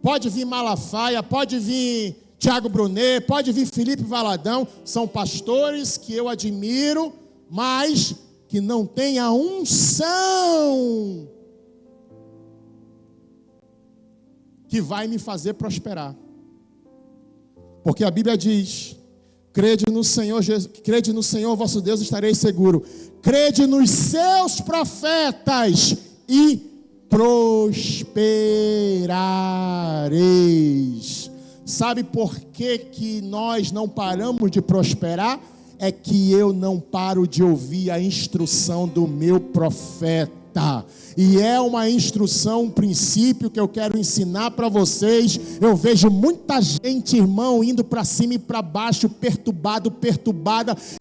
Pode vir Malafaia, pode vir Tiago Brunet, pode vir Felipe Valadão. São pastores que eu admiro, mas que não têm a unção que vai me fazer prosperar. Porque a Bíblia diz: crede no Senhor vosso Deus, estareis seguro. Crede nos seus profetas e prosperareis. Sabe por que nós não paramos de prosperar? É que eu não paro de ouvir a instrução do meu profeta. E é uma instrução, um princípio que eu quero ensinar para vocês. Eu vejo muita gente, irmão, indo para cima e para baixo, perturbada.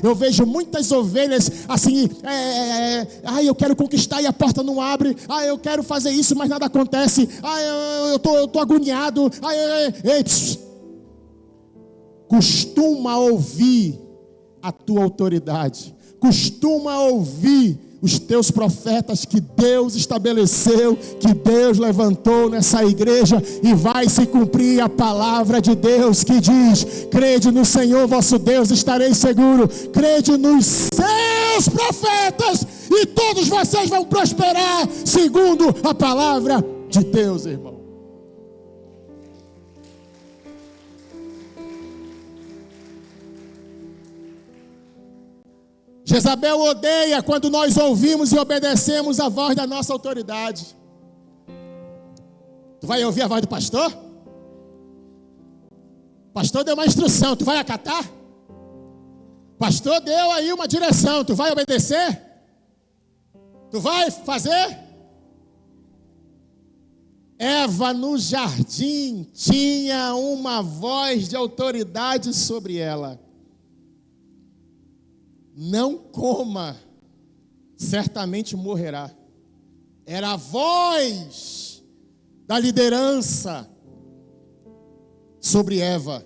Eu vejo muitas ovelhas assim, eu quero conquistar e a porta não abre. Eu quero fazer isso, mas nada acontece. Eu tô agoniado. Costuma ouvir a tua autoridade. Costuma ouvir os teus profetas que Deus estabeleceu, que Deus levantou nessa igreja, e vai se cumprir a palavra de Deus que diz: crede no Senhor vosso Deus, estareis seguro. Crede nos seus profetas e todos vocês vão prosperar segundo a palavra de Deus, irmão. Jezabel odeia quando nós ouvimos e obedecemos a voz da nossa autoridade. Tu vai ouvir a voz do pastor? O pastor deu uma instrução, tu vai acatar? O pastor deu aí uma direção, tu vai obedecer? Tu vai fazer? Eva no jardim tinha uma voz de autoridade sobre ela. Não coma, certamente morrerá. Era a voz da liderança sobre Eva.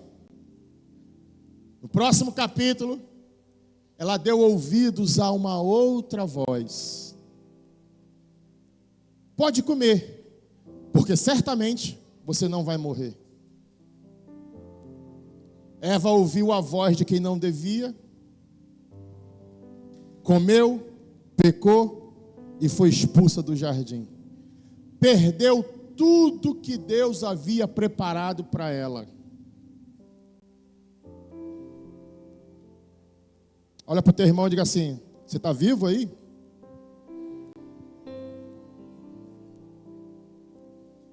No próximo capítulo, ela deu ouvidos a uma outra voz. Pode comer, porque certamente você não vai morrer. Eva ouviu a voz de quem não devia, comeu, pecou e foi expulsa do jardim. Perdeu tudo que Deus havia preparado para ela. Olha para o teu irmão e diga assim: você está vivo aí?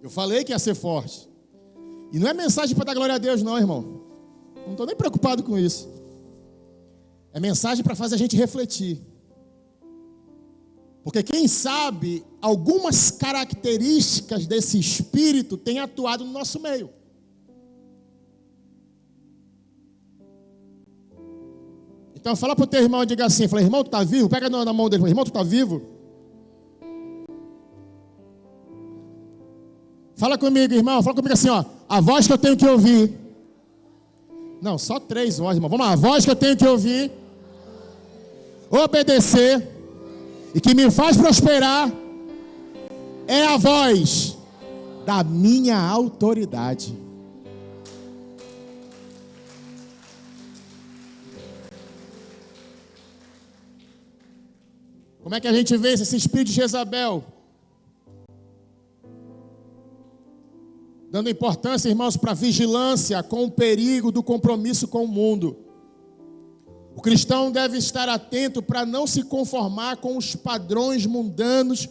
Eu falei que ia ser forte. E não é mensagem para dar glória a Deus não, irmão. Não estou nem preocupado com isso. É mensagem para fazer a gente refletir. Porque quem sabe algumas características desse espírito têm atuado no nosso meio. Então fala para o teu irmão e diga assim, fala: irmão, tu está vivo? Pega na mão dele, irmão, tu está vivo? Fala comigo, irmão, fala comigo assim, ó: a voz que eu tenho que ouvir. Não, só 3 vozes, irmão. Vamos lá, a voz que eu tenho que ouvir, obedecer e que me faz prosperar é a voz da minha autoridade. Como é que a gente vê esse espírito de Jezabel? Dando importância, irmãos, para a vigilância com o perigo do compromisso com o mundo. O cristão deve estar atento para não se conformar com os padrões mundanos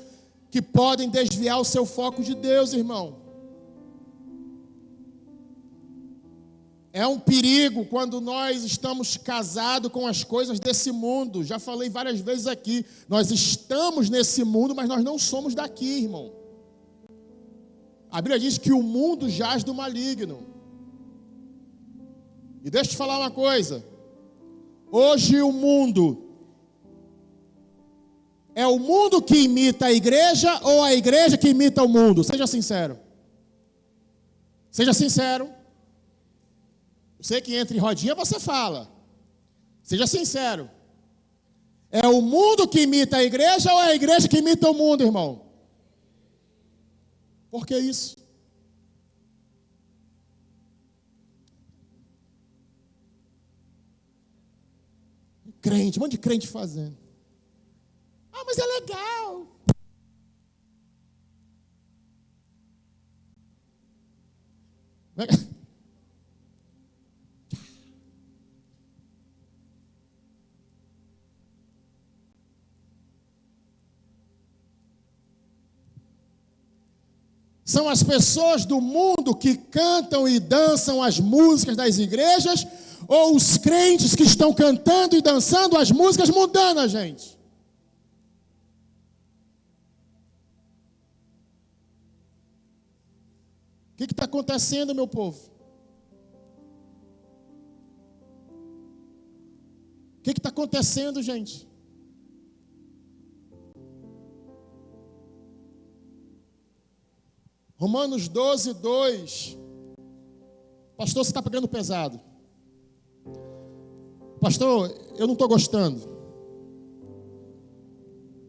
que podem desviar o seu foco de Deus, irmão. É um perigo quando nós estamos casados com as coisas desse mundo. Já falei várias vezes aqui. Nós estamos nesse mundo, mas nós não somos daqui, irmão. A Bíblia diz que o mundo jaz do maligno. E deixa eu te falar uma coisa. Hoje o mundo é o mundo que imita a igreja ou a igreja que imita o mundo? Seja sincero. Seja sincero. Eu sei que entre rodinha você fala. Seja sincero. É o mundo que imita a igreja ou é a igreja que imita o mundo, irmão? Por que isso? Crente, um monte de crente fazendo. Ah, mas é legal. São as pessoas do mundo que cantam e dançam as músicas das igrejas, ou os crentes que estão cantando e dançando as músicas mundanas, gente? O que está acontecendo, meu povo? O que está acontecendo, gente? Romanos 12, 2. Pastor, você está pegando pesado. Pastor, eu não estou gostando.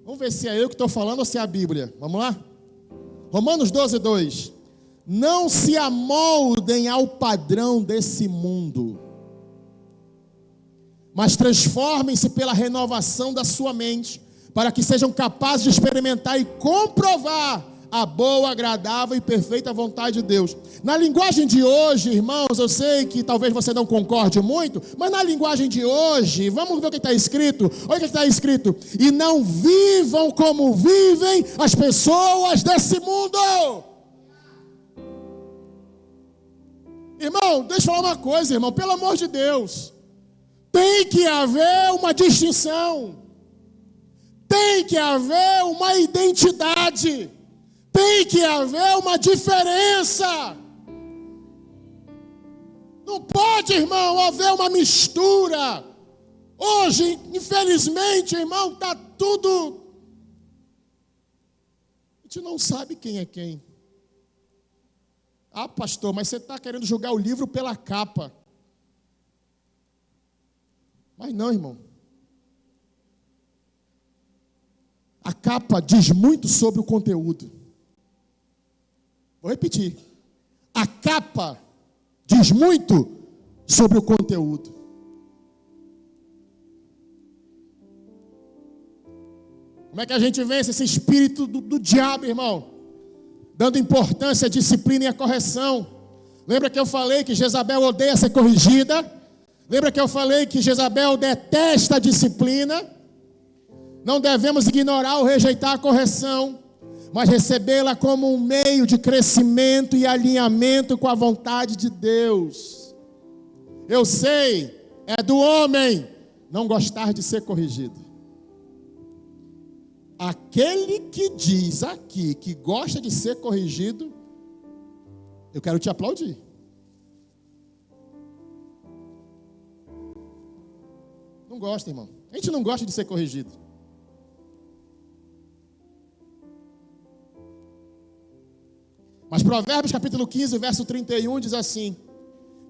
Vamos ver se é eu que estou falando ou se é a Bíblia. Vamos lá? Romanos 12, 2. Não se amoldem ao padrão desse mundo, mas transformem-se pela renovação da sua mente, para que sejam capazes de experimentar e comprovar a boa, agradável e perfeita vontade de Deus. Na linguagem de hoje, irmãos, eu sei que talvez você não concorde muito, mas na linguagem de hoje, vamos ver o que está escrito. Olha o que está escrito. E não vivam como vivem as pessoas desse mundo. Irmão, deixa eu falar uma coisa, irmão, pelo amor de Deus. Tem que haver uma distinção. Tem que haver uma identidade. Tem que haver uma diferença. Não pode, irmão, haver uma mistura. Hoje, infelizmente, irmão, está tudo... A gente não sabe quem é quem. Ah, pastor, mas você está querendo julgar o livro pela capa. Mas não, irmão. A capa diz muito sobre o conteúdo. Vou repetir. A capa diz muito sobre o conteúdo. Como é que a gente vence esse espírito do diabo, irmão? Dando importância à disciplina e à correção. Lembra que eu falei que Jezabel odeia ser corrigida? Lembra que eu falei que Jezabel detesta a disciplina? Não devemos ignorar ou rejeitar a correção, mas recebê-la como um meio de crescimento e alinhamento com a vontade de Deus. Eu sei, é do homem não gostar de ser corrigido. Aquele que diz aqui que gosta de ser corrigido, eu quero te aplaudir. Não gosta, irmão. A gente não gosta de ser corrigido. Mas Provérbios capítulo 15, verso 31 diz assim: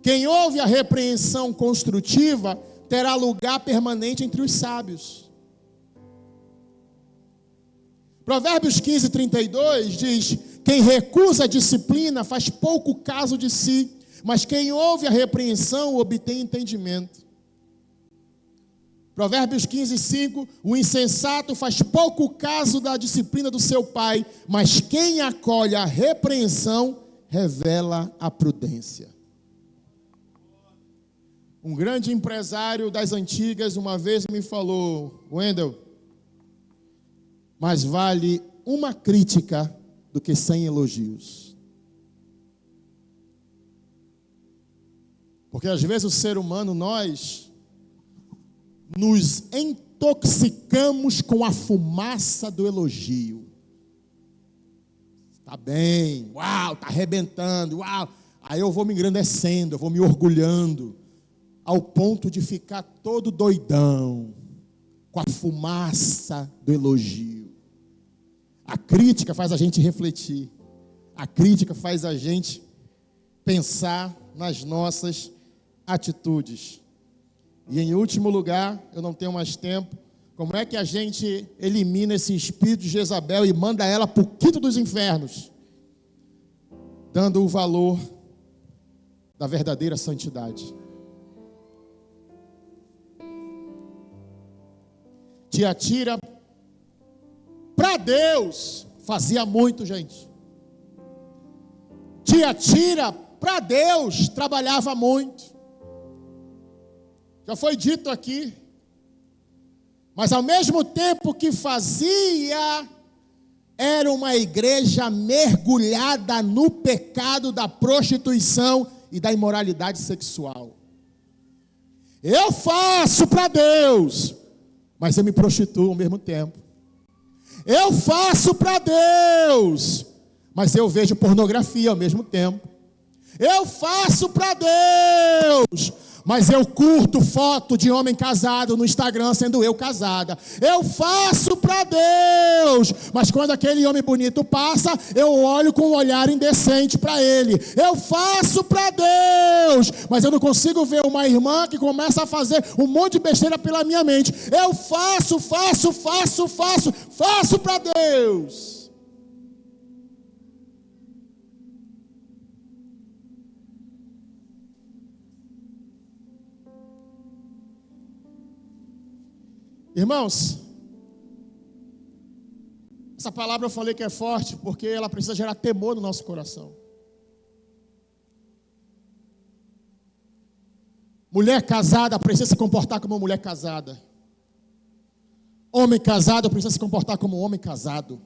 quem ouve a repreensão construtiva terá lugar permanente entre os sábios. Provérbios 15, 32 diz: quem recusa a disciplina faz pouco caso de si, mas quem ouve a repreensão obtém entendimento. Provérbios 15, 5: o insensato faz pouco caso da disciplina do seu pai, mas quem acolhe a repreensão revela a prudência. Um grande empresário das antigas uma vez me falou: Wendel, mais vale uma crítica do que 100 elogios. Porque às vezes o ser humano, nós nos intoxicamos com a fumaça do elogio. Está bem, uau, está arrebentando, uau. Aí eu vou me engrandecendo, eu vou me orgulhando, ao ponto de ficar todo doidão com a fumaça do elogio. A crítica faz a gente refletir. A crítica faz a gente pensar nas nossas atitudes. E em último lugar, eu não tenho mais tempo, como é que a gente elimina esse espírito de Jezabel e manda ela para o quinto dos infernos? Dando o valor da verdadeira santidade. Tiatira, para Deus, fazia muito, gente. Tiatira, para Deus, trabalhava muito. Já foi dito aqui. Mas ao mesmo tempo que fazia, era uma igreja mergulhada no pecado da prostituição e da imoralidade sexual. Eu faço para Deus, mas eu me prostituo ao mesmo tempo. Eu faço para Deus, mas eu vejo pornografia ao mesmo tempo. Eu faço para Deus, mas eu curto foto de homem casado no Instagram, sendo eu casada. Eu faço para Deus, mas quando aquele homem bonito passa, eu olho com um olhar indecente para ele. Eu faço para Deus, mas eu não consigo ver uma irmã que começa a fazer um monte de besteira pela minha mente. Eu faço para Deus. Irmãos, essa palavra eu falei que é forte porque ela precisa gerar temor no nosso coração. Mulher casada precisa se comportar como uma mulher casada. Homem casado precisa se comportar como um homem casado.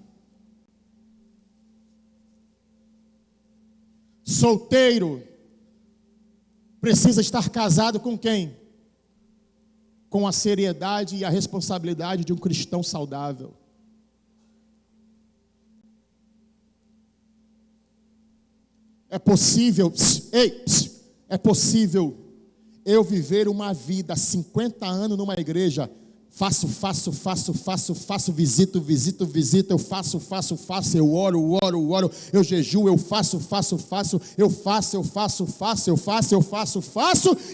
Solteiro precisa estar casado com quem? Com a seriedade e a responsabilidade de um cristão saudável. É possível, é possível eu viver uma vida, 50 anos numa igreja, faço, visito, eu faço, eu oro, eu jejuo, eu faço,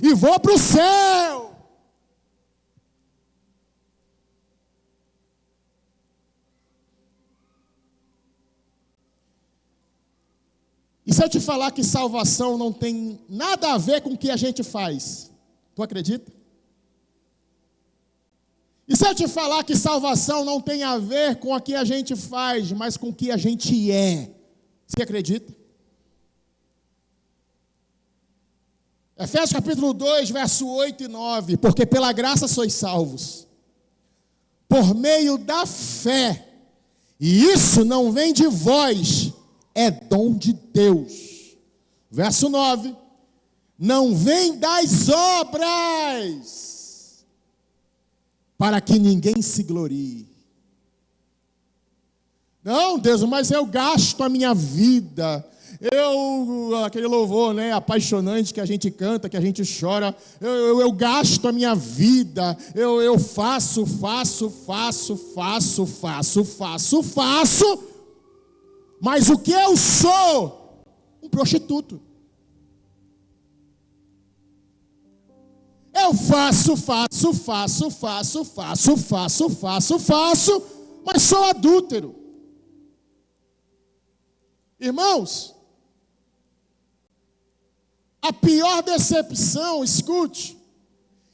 e vou para o céu. E se eu te falar que salvação não tem nada a ver com o que a gente faz, tu acredita? E se eu te falar que salvação não tem a ver com o que a gente faz, mas com o que a gente é, você acredita? Efésios capítulo 2, verso 8 e 9, porque pela graça sois salvos, por meio da fé, e isso não vem de vós, é dom de Deus. Verso 9, não vem das obras, para que ninguém se glorie. Não, Deus, mas eu gasto a minha vida. Aquele louvor, né, apaixonante que a gente canta, que a gente chora. Eu gasto a minha vida. Eu faço. Mas o que eu sou? Um prostituto. Eu faço, mas sou adúltero. Irmãos, a pior decepção, escute,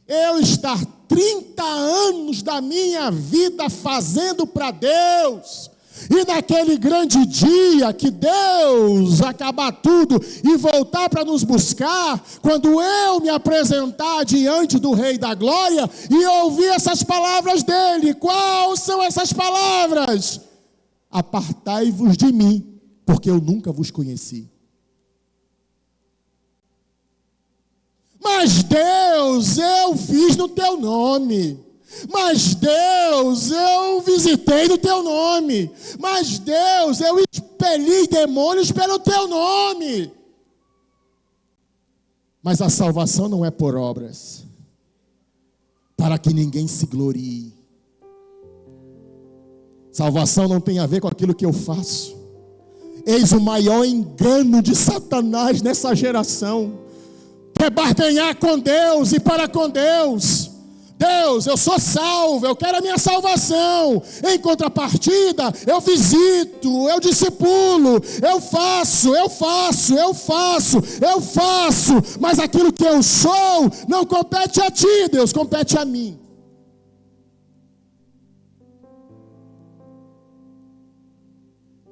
eu estar 30 anos da minha vida fazendo para Deus, e naquele grande dia que Deus acabar tudo e voltar para nos buscar, quando eu me apresentar diante do Rei da Glória e ouvir essas palavras dele, quais são essas palavras? Apartai-vos de mim, porque eu nunca vos conheci. Mas Deus, eu fiz no teu nome. Mas Deus, eu visitei no teu nome. Mas Deus, eu expeli demônios pelo teu nome. Mas a salvação não é por obras, para que ninguém se glorie. Salvação não tem a ver com aquilo que eu faço. Eis o maior engano de Satanás nessa geração. Quer barganhar com Deus e para com Deus. Deus, eu sou salvo, eu quero a minha salvação. Em contrapartida, eu visito, eu discipulo, eu faço. Mas aquilo que eu sou não compete a ti, Deus, compete a mim.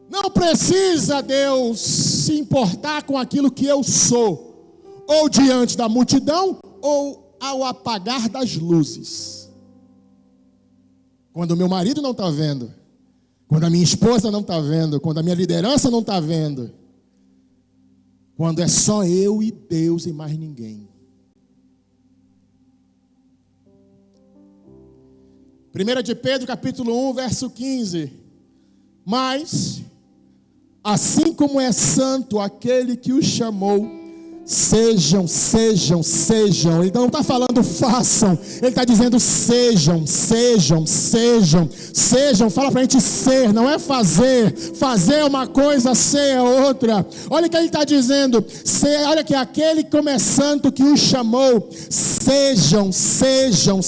Não precisa Deus se importar com aquilo que eu sou, ou diante da multidão, ou ao apagar das luzes. Quando o meu marido não está vendo, quando a minha esposa não está vendo, quando a minha liderança não está vendo, quando é só eu e Deus e mais ninguém. 1 de Pedro capítulo 1, verso 15. Mas, assim como é santo aquele que o chamou, sejam. Ele não está falando façam, ele está dizendo sejam. Fala para a gente ser, não é fazer. Fazer é uma coisa, ser é outra. Olha o que ele está dizendo. Olha que aquele como é santo que o chamou, sejam.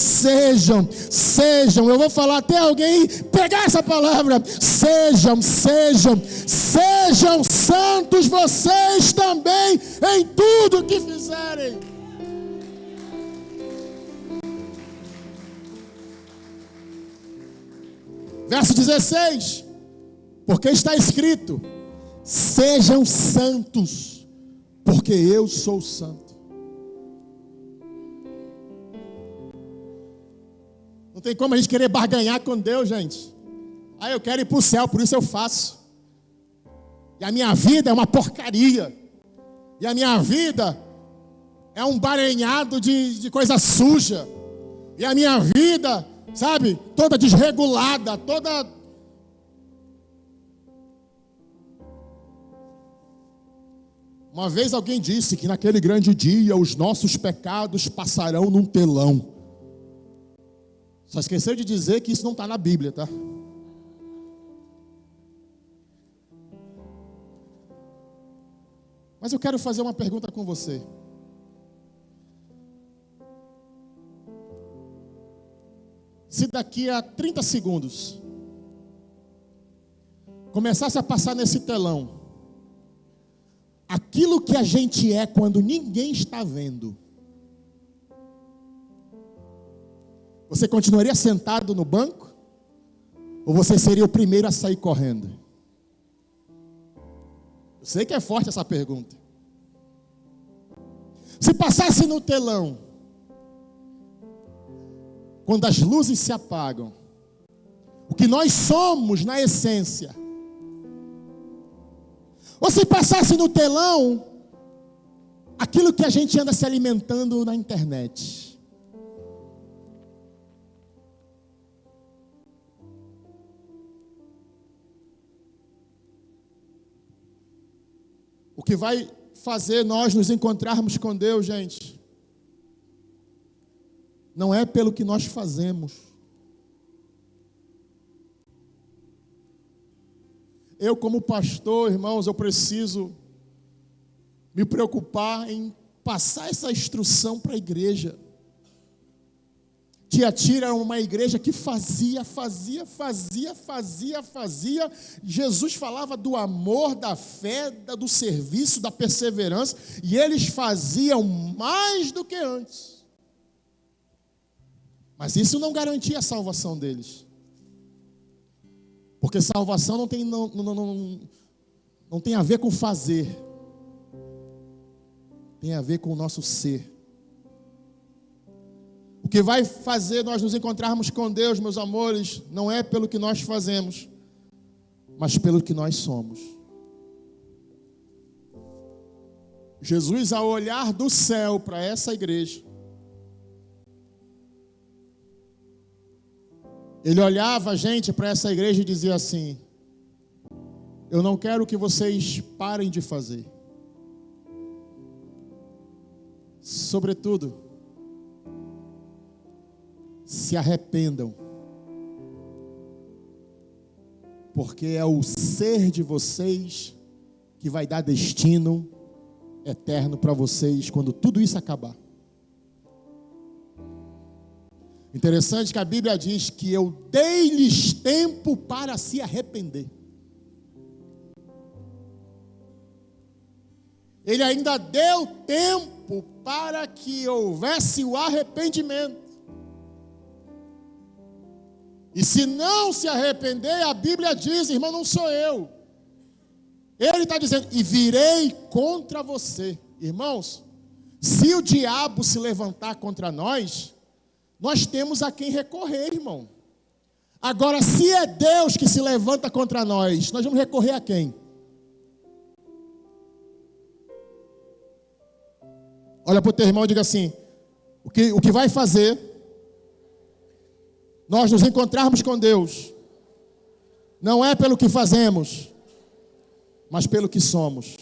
Eu vou falar até alguém pegar essa palavra. Sejam santos vocês também em tudo que fizerem. Verso 16. Porque está escrito: sejam santos, porque eu sou santo. Não tem como a gente querer barganhar com Deus, gente. Eu quero ir para o céu, por isso eu faço. E a minha vida é uma porcaria. E a minha vida é um barenhado de coisa suja. E a minha vida, sabe, toda desregulada, toda... Uma vez alguém disse que naquele grande dia os nossos pecados passarão num telão. Só esqueceu de dizer que isso não está na Bíblia, tá? Mas eu quero fazer uma pergunta com você. Se daqui a 30 segundos começasse a passar nesse telão aquilo que a gente é quando ninguém está vendo, você continuaria sentado no banco? Ou você seria o primeiro a sair correndo? Eu sei que é forte essa pergunta. Se passasse no telão, quando as luzes se apagam, o que nós somos na essência, ou se passasse no telão aquilo que a gente anda se alimentando na internet. O que vai fazer nós nos encontrarmos com Deus, gente, não é pelo que nós fazemos. Eu, como pastor, irmãos, eu preciso me preocupar em passar essa instrução para a igreja. Tiatira era uma igreja que fazia. Jesus falava do amor, da fé, do serviço, da perseverança, e eles faziam mais do que antes. Mas isso não garantia a salvação deles. Porque salvação não tem a ver com fazer. Tem a ver com o nosso ser. O que vai fazer nós nos encontrarmos com Deus, meus amores, não é pelo que nós fazemos, mas pelo que nós somos. Jesus, ao olhar do céu para essa igreja, ele olhava, gente, para essa igreja e dizia assim: eu não quero que vocês parem de fazer. Sobretudo, se arrependam, porque é o ser de vocês que vai dar destino eterno para vocês quando tudo isso acabar. Interessante que a Bíblia diz que eu dei-lhes tempo para se arrepender. Ele ainda deu tempo para que houvesse o arrependimento. E se não se arrepender, a Bíblia diz, irmão, não sou eu. Ele está dizendo, e virei contra você. Irmãos, se o diabo se levantar contra nós, nós temos a quem recorrer, irmão. Agora, se é Deus que se levanta contra nós vamos recorrer a quem? Olha para o teu irmão e diga assim: o que vai fazer nós nos encontrarmos com Deus não é pelo que fazemos, mas pelo que somos.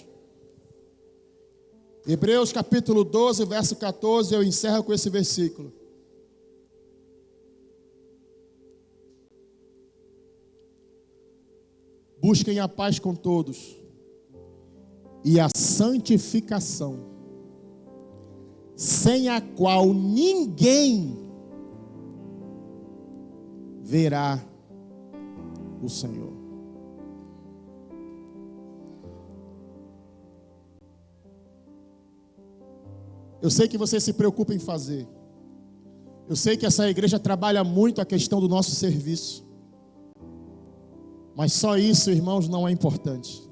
Hebreus capítulo 12, verso 14, eu encerro com esse versículo. Busquem a paz com todos e a santificação, sem a qual ninguém verá o Senhor. Eu sei que você se preocupa em fazer. Eu sei que essa igreja trabalha muito a questão do nosso serviço. Mas só isso, irmãos, não é importante.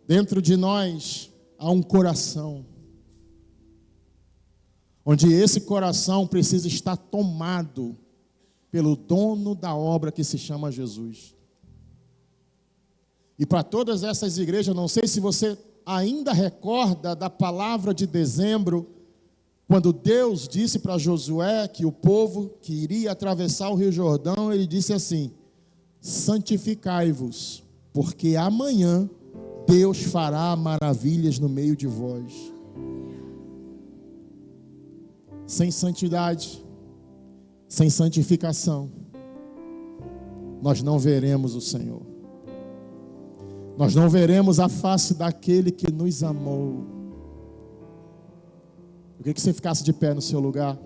Dentro de nós há um coração, onde esse coração precisa estar tomado pelo dono da obra que se chama Jesus. E para todas essas igrejas, não sei se você ainda recorda da palavra de dezembro, quando Deus disse para Josué que o povo que iria atravessar o Rio Jordão, ele disse assim: santificai-vos, porque amanhã Deus fará maravilhas no meio de vós. Sem santidade, sem santificação, nós não veremos o Senhor. Nós não veremos a face daquele que nos amou. Eu queria que você ficasse de pé no seu lugar.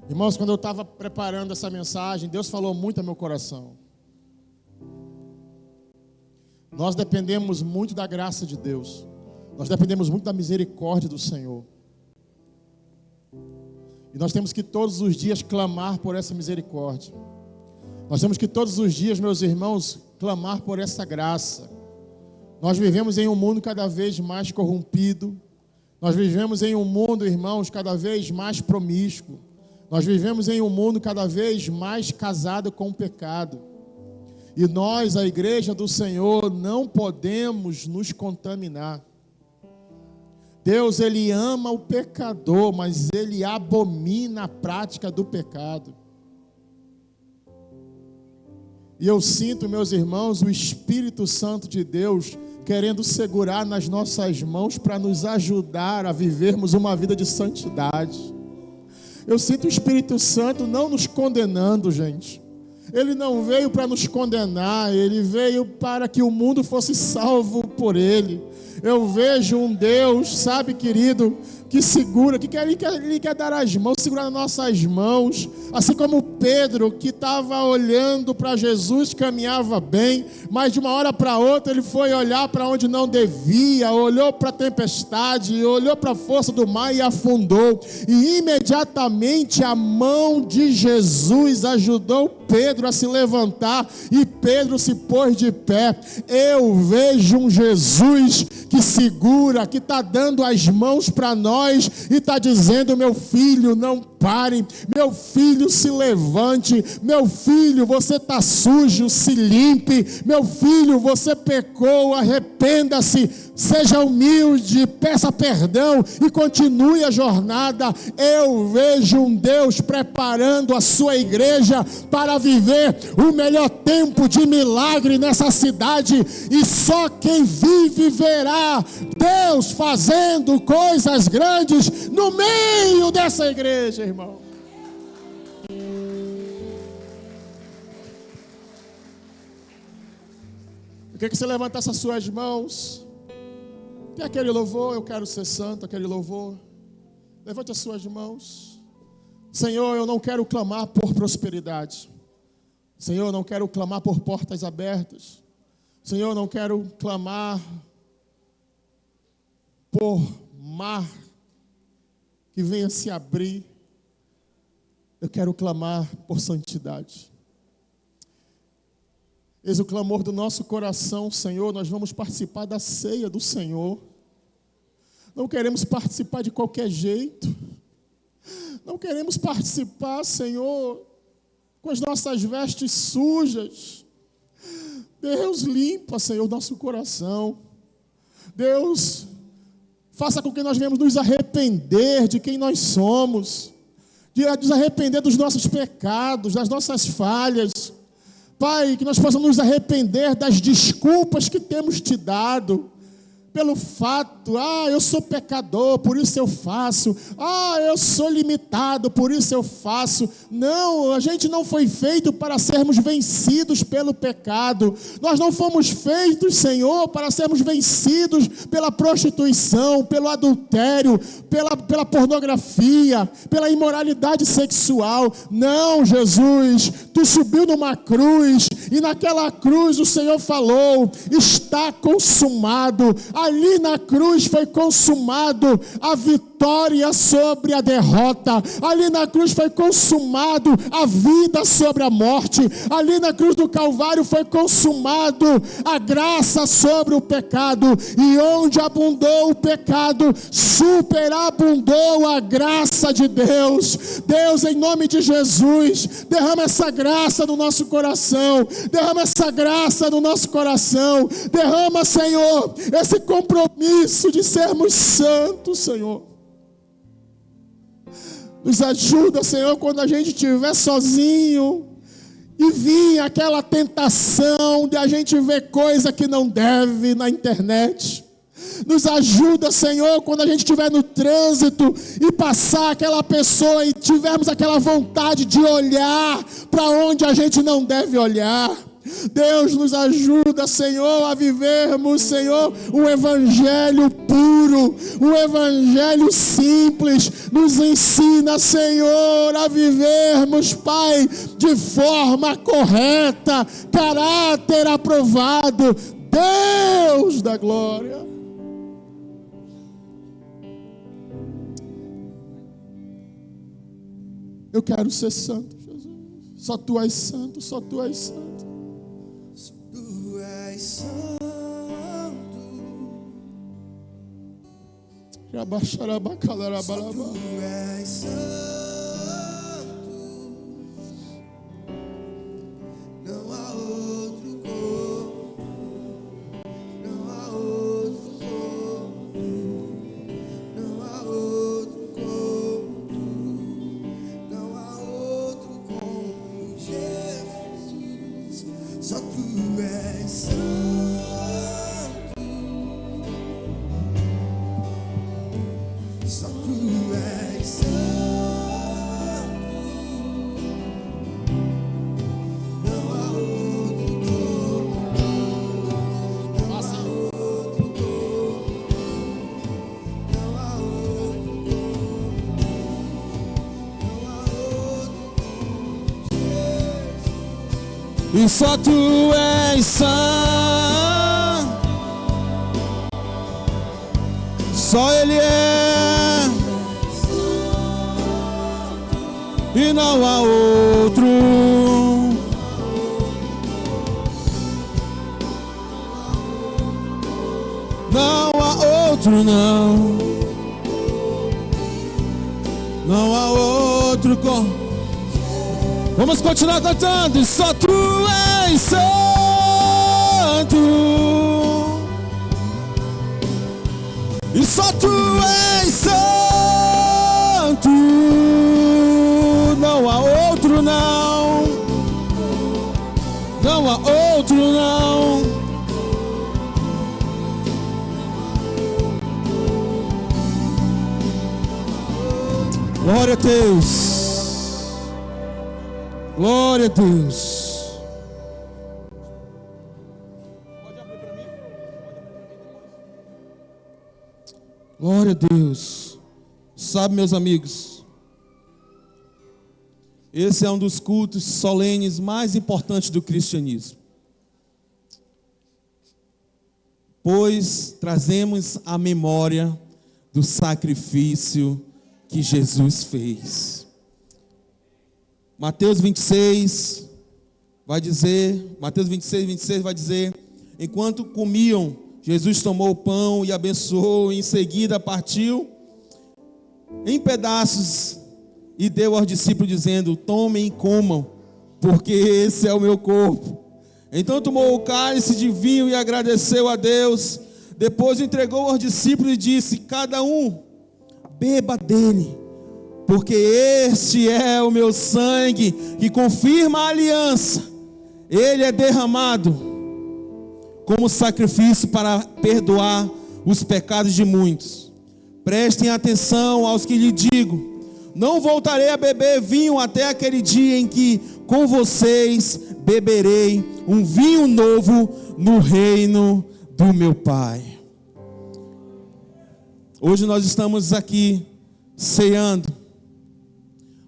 Irmãos, quando eu estava preparando essa mensagem, Deus falou muito ao meu coração. Nós dependemos muito da graça de Deus. Nós dependemos muito da misericórdia do Senhor. E nós temos que todos os dias clamar por essa misericórdia. Nós temos que todos os dias, meus irmãos, clamar por essa graça. Nós vivemos em um mundo cada vez mais corrompido. Nós vivemos em um mundo, irmãos, cada vez mais promíscuo. Nós vivemos em um mundo cada vez mais casado com o pecado. E nós, a igreja do Senhor, não podemos nos contaminar. Deus, Ele ama o pecador, mas Ele abomina a prática do pecado. E eu sinto, meus irmãos, o Espírito Santo de Deus querendo segurar nas nossas mãos para nos ajudar a vivermos uma vida de santidade. Eu sinto o Espírito Santo não nos condenando, gente. Ele não veio para nos condenar, Ele veio para que o mundo fosse salvo por Ele. Eu vejo um Deus, sabe, querido, que segura, Ele quer dar as mãos, segurar nas nossas mãos, assim como Pedro, que estava olhando para Jesus, caminhava bem, mas de uma hora para outra ele foi olhar para onde não devia, olhou para a tempestade, olhou para a força do mar e afundou, e imediatamente a mão de Jesus ajudou Pedro a se levantar, e Pedro se pôs de pé. Eu vejo um Jesus que segura, que está dando as mãos para nós, e está dizendo: meu filho, não pare, meu filho, se levante, meu filho, você está sujo, se limpe, meu filho, você pecou, arrependa-se, seja humilde, peça perdão e continue a jornada. Eu vejo um Deus preparando a sua igreja para viver o melhor tempo de milagre nessa cidade, e só quem vive verá Deus fazendo coisas grandes no meio dessa igreja, irmão. Eu quero que você levantasse as suas mãos. Tem aquele louvor, eu quero ser santo, aquele louvor. Levante as suas mãos. Senhor, eu não quero clamar por prosperidade. Senhor, eu não quero clamar por portas abertas. Senhor, eu não quero clamar por mar que venha se abrir. Eu quero clamar por santidade. Eis o clamor do nosso coração, Senhor. Nós vamos participar da ceia do Senhor. Não queremos participar de qualquer jeito. Não queremos participar, Senhor, com as nossas vestes sujas. Deus, limpa, Senhor, nosso coração. Deus, faça com que nós venhamos nos arrepender de quem nós somos, de nos arrepender dos nossos pecados, das nossas falhas. Pai, que nós possamos nos arrepender das desculpas que temos te dado, pelo fato, eu sou pecador, por isso eu faço, eu sou limitado, por isso eu faço. Não, a gente não foi feito para sermos vencidos pelo pecado. Nós não fomos feitos, Senhor, para sermos vencidos pela prostituição, pelo adultério, pela pornografia, pela imoralidade sexual. Não, Jesus, tu subiu numa cruz, e naquela cruz o Senhor falou: está consumado. Ali na cruz foi consumado a vitória sobre a derrota. Ali na cruz foi consumado a vida sobre a morte. Ali na cruz do Calvário foi consumado a graça sobre o pecado. E onde abundou o pecado, superabundou a graça de Deus. Deus, em nome de Jesus, derrama essa graça no nosso coração. Derrama essa graça no nosso coração. Derrama, Senhor, esse compromisso de sermos santos, Senhor. Nos ajuda, Senhor, quando a gente estiver sozinho e vir aquela tentação de a gente ver coisa que não deve na internet. Nos ajuda, Senhor, quando a gente estiver no trânsito e passar aquela pessoa e tivermos aquela vontade de olhar para onde a gente não deve olhar. Deus, nos ajuda, Senhor, a vivermos, Senhor, um evangelho puro, um evangelho simples. Nos ensina, Senhor, a vivermos, Pai, de forma correta, caráter aprovado. Deus da glória. Eu quero ser santo, Jesus. Só tu és santo, só tu és santo. Tu és santo. Só tu és santo. Não há outro corpo, não há outro corpo. e só tu és santo. Só Ele é, e não há outro. Não há outro, não. Não há outro. Vamos continuar cantando. E só tu és santo. E só tu és santo. Não há outro, não. Não há outro, não. Glória a Deus. Glória a Deus. Pode abrir para mim? Glória a Deus. Sabe, meus amigos, esse é um dos cultos solenes mais importantes do cristianismo, pois trazemos a memória do sacrifício que Jesus fez. Mateus 26 vai dizer, Mateus 26 vai dizer: enquanto comiam, Jesus tomou o pão e abençoou, e em seguida partiu em pedaços e deu aos discípulos, dizendo: tomem e comam, porque esse é o meu corpo. Então tomou o cálice de vinho e agradeceu a Deus. Depois entregou aos discípulos e disse: cada um beba dele, porque este é o meu sangue, que confirma a aliança. Ele é derramado como sacrifício para perdoar os pecados de muitos. Prestem atenção aos que lhe digo: não voltarei a beber vinho até aquele dia em que com vocês beberei um vinho novo no reino do meu Pai. Hoje nós estamos aqui ceando,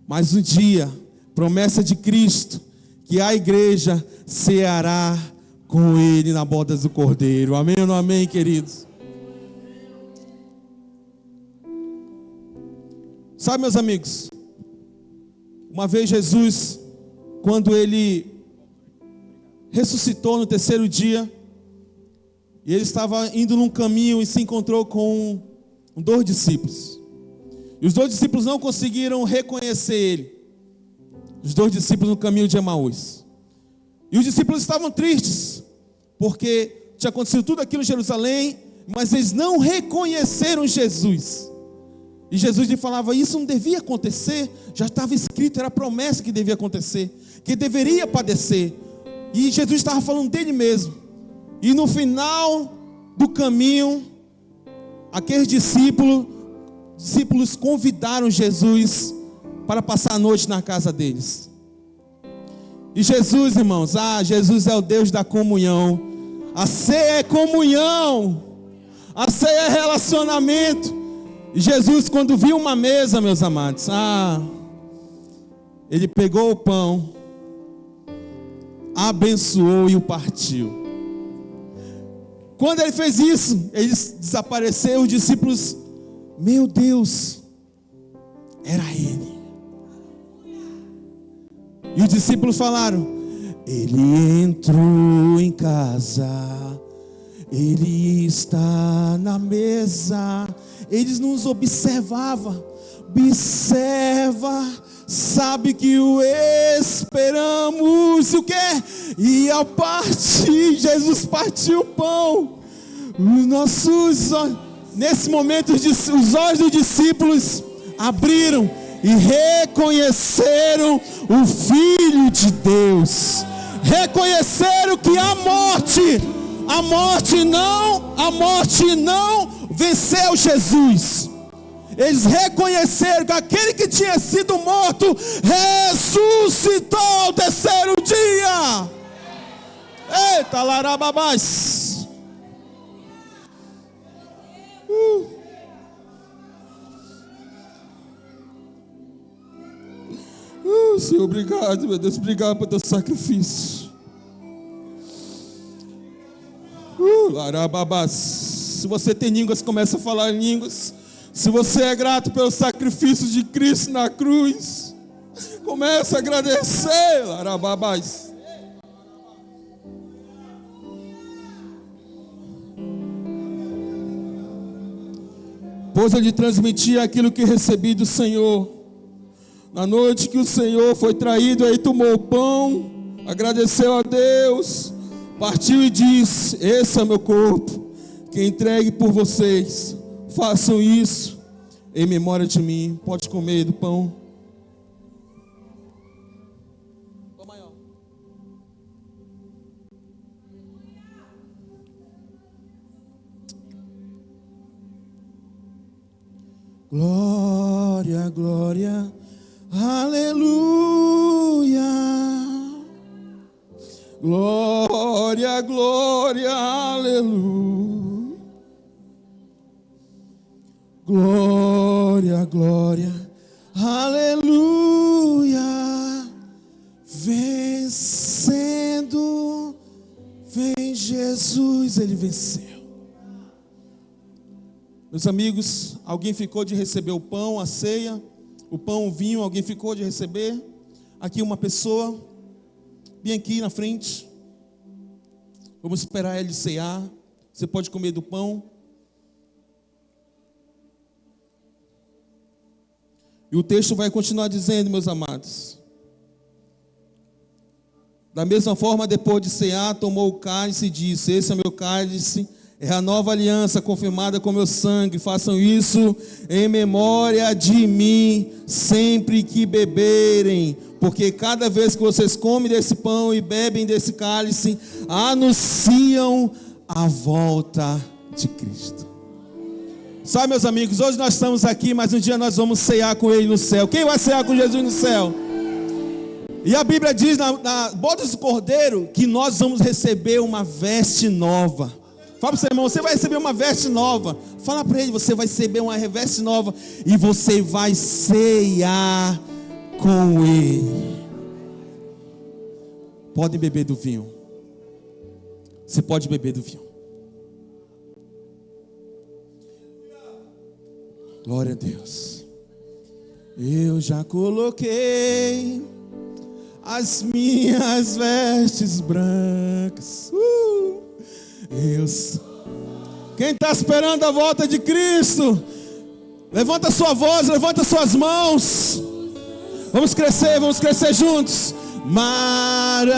mas um dia, promessa de Cristo, que a igreja ceará com Ele na boda do Cordeiro. Amém ou não amém, queridos? Sabe, meus amigos, uma vez Jesus, quando Ele ressuscitou no terceiro dia, e Ele estava indo num caminho e se encontrou com dois discípulos. E os dois discípulos não conseguiram reconhecer Ele. Os dois discípulos no caminho de Emaús. E os discípulos estavam tristes, porque tinha acontecido tudo aquilo em Jerusalém, mas eles não reconheceram Jesus. E Jesus lhe falava: isso não devia acontecer, já estava escrito, era a promessa que devia acontecer, que deveria padecer. E Jesus estava falando dele mesmo. E no final do caminho, aqueles discípulos convidaram Jesus para passar a noite na casa deles. E Jesus, irmãos, Jesus é o Deus da comunhão. A ceia é comunhão, a ceia é relacionamento. E Jesus, quando viu uma mesa, meus amados, Ele pegou o pão, abençoou e o partiu. Quando Ele fez isso, Ele desapareceu. Os discípulos: meu Deus, era Ele. E os discípulos falaram: Ele entrou em casa, Ele está na mesa. Eles nos observavam. Observa, sabe que o esperamos. O quê? E ao partir, Jesus partiu o pão. Nesse momento, os olhos dos discípulos abriram e reconheceram o Filho de Deus. Reconheceram que a morte não venceu Jesus. Eles reconheceram que aquele que tinha sido morto ressuscitou ao terceiro dia. Eita, larababás. Senhor, obrigado, meu Deus, obrigado pelo teu sacrifício. Arababás. Se você tem línguas, começa a falar em línguas. Se você é grato pelo sacrifício de Cristo na cruz, começa a agradecer. Arababás. Pois eu lhe transmiti aquilo que recebi do Senhor. Na noite que o Senhor foi traído, aí tomou o pão, agradeceu a Deus, partiu e disse: esse é o meu corpo, que entregue por vocês. Façam isso em memória de mim. Pode comer do pão. Glória, glória, aleluia. Glória, glória, aleluia. Glória, glória, aleluia. Vencendo, vem Jesus, ele venceu. Meus amigos, alguém ficou de receber o pão, a ceia, o pão, o vinho, alguém ficou de receber? Aqui uma pessoa, bem aqui na frente. Vamos esperar ele cear. Você pode comer do pão. E o texto vai continuar dizendo, meus amados. Da mesma forma, depois de cear, tomou o cálice e disse: esse é meu cálice, é a nova aliança confirmada com meu sangue. Façam isso em memória de mim, sempre que beberem. Porque cada vez que vocês comem desse pão e bebem desse cálice, anunciam a volta de Cristo. Sabe, meus amigos, hoje nós estamos aqui, mas um dia nós vamos cear com Ele no céu. Quem vai cear com Jesus no céu? E a Bíblia diz na boda do Cordeiro que nós vamos receber uma veste nova. Fala para o seu irmão: você vai receber uma veste nova. Fala para ele: você vai receber uma veste nova e você vai ceiar com Ele. Podem beber do vinho. Você pode beber do vinho. Glória a Deus. Eu já coloquei as minhas vestes brancas. Quem está esperando a volta de Cristo, levanta sua voz, levanta suas mãos. Vamos crescer juntos. Maranata.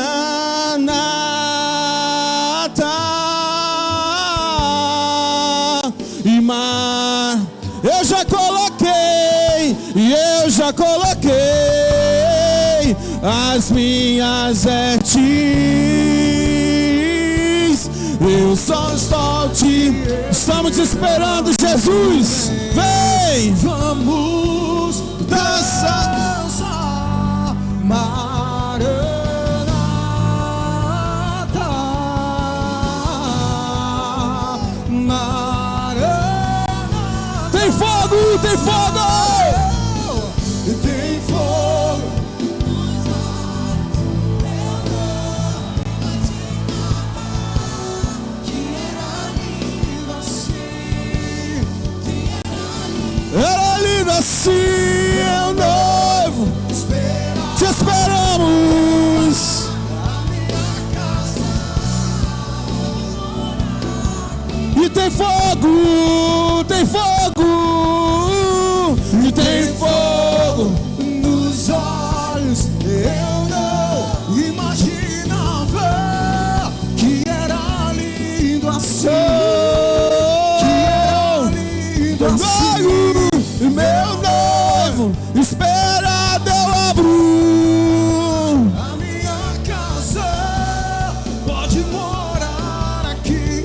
Eu já coloquei as minhas vestes. Eu só estamos te esperando, Jesus. Vem, vamos dançar. Maranata. Maranata. Tem fogo, tem fogo. Tem fogo. Era lindo assim, é o noivo. Te esperamos. E tem fogo, tem fogo. E tem fogo nos olhos. Eu não imaginava que era lindo assim. Que era lindo assim. Meu noivo, esperado eu abro. A minha casa pode morar aqui.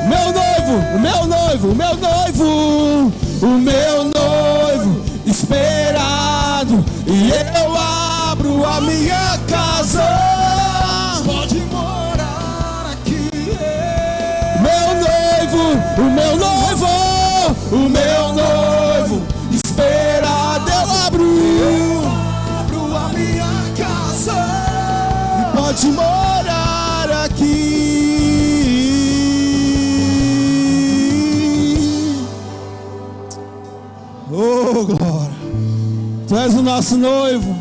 Meu noivo, o meu noivo, o meu noivo, o meu noivo esperado. E eu abro a minha casa. Pode morar aqui. Meu noivo, o meu noivo, o meu noivo esperado eu abro a minha casa e pode morar aqui. Tu és o nosso noivo.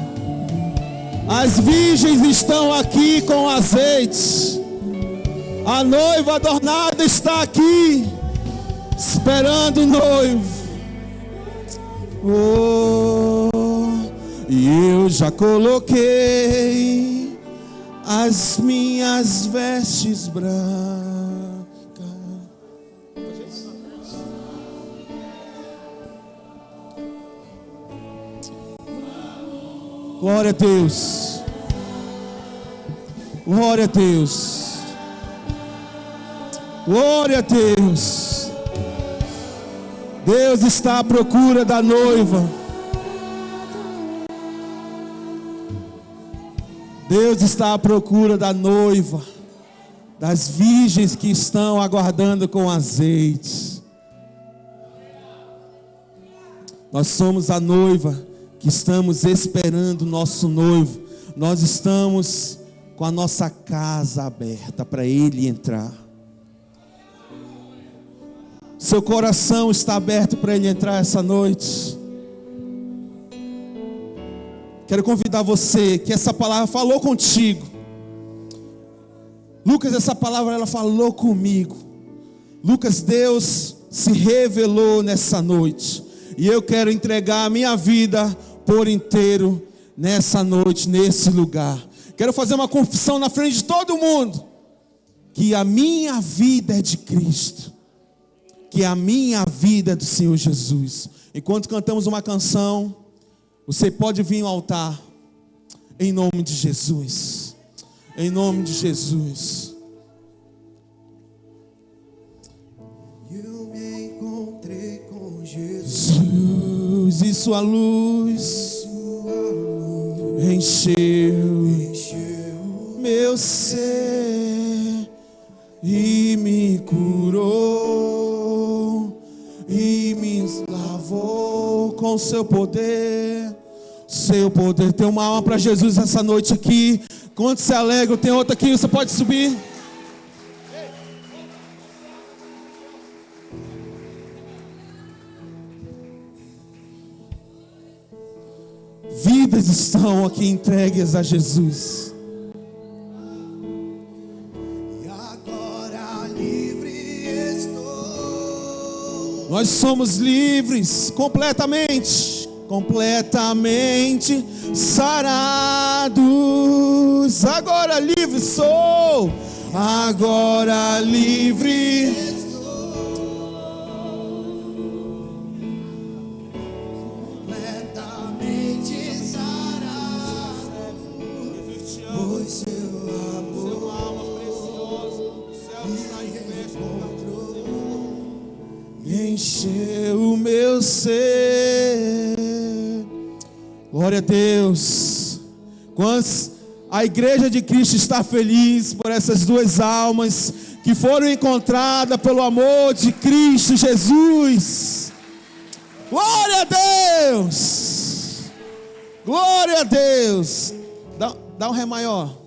As virgens estão aqui com azeite. A noiva adornada está aqui, esperando o noivo. Oh, e eu já coloquei as minhas vestes brancas. Glória a Deus. Glória a Deus. Glória a Deus. Deus está à procura da noiva. Deus está à procura da noiva, das virgens que estão aguardando com azeite. Nós somos a noiva que estamos esperando o nosso noivo. Nós estamos com a nossa casa aberta para ele entrar. Seu coração está aberto para ele entrar essa noite. Quero convidar você, que essa palavra falou contigo. Lucas, essa palavra ela falou comigo. Lucas, Deus se revelou nessa noite. E eu quero entregar a minha vida por inteiro nessa noite, nesse lugar. Quero fazer uma confissão na frente de todo mundo, que a minha vida é de Cristo, que a minha vida é do Senhor Jesus. Enquanto cantamos uma canção, você pode vir ao altar, em nome de Jesus, em nome de Jesus. Eu me encontrei com Jesus. Jesus e sua luz encheu meu ser e me curou e me lavou com seu poder. Seu poder. Tem uma alma para Jesus essa noite aqui. Quanto se alegra? Tem outra aqui, você pode subir. Vidas estão aqui entregues a Jesus. E agora livre estou. Nós somos livres completamente, completamente sarados. Agora livre sou, agora livre. Encheu o meu ser. Glória a Deus. Quantos a igreja de Cristo está feliz por essas duas almas que foram encontradas pelo amor de Cristo Jesus. Glória a Deus. Glória a Deus. Dá um ré maior.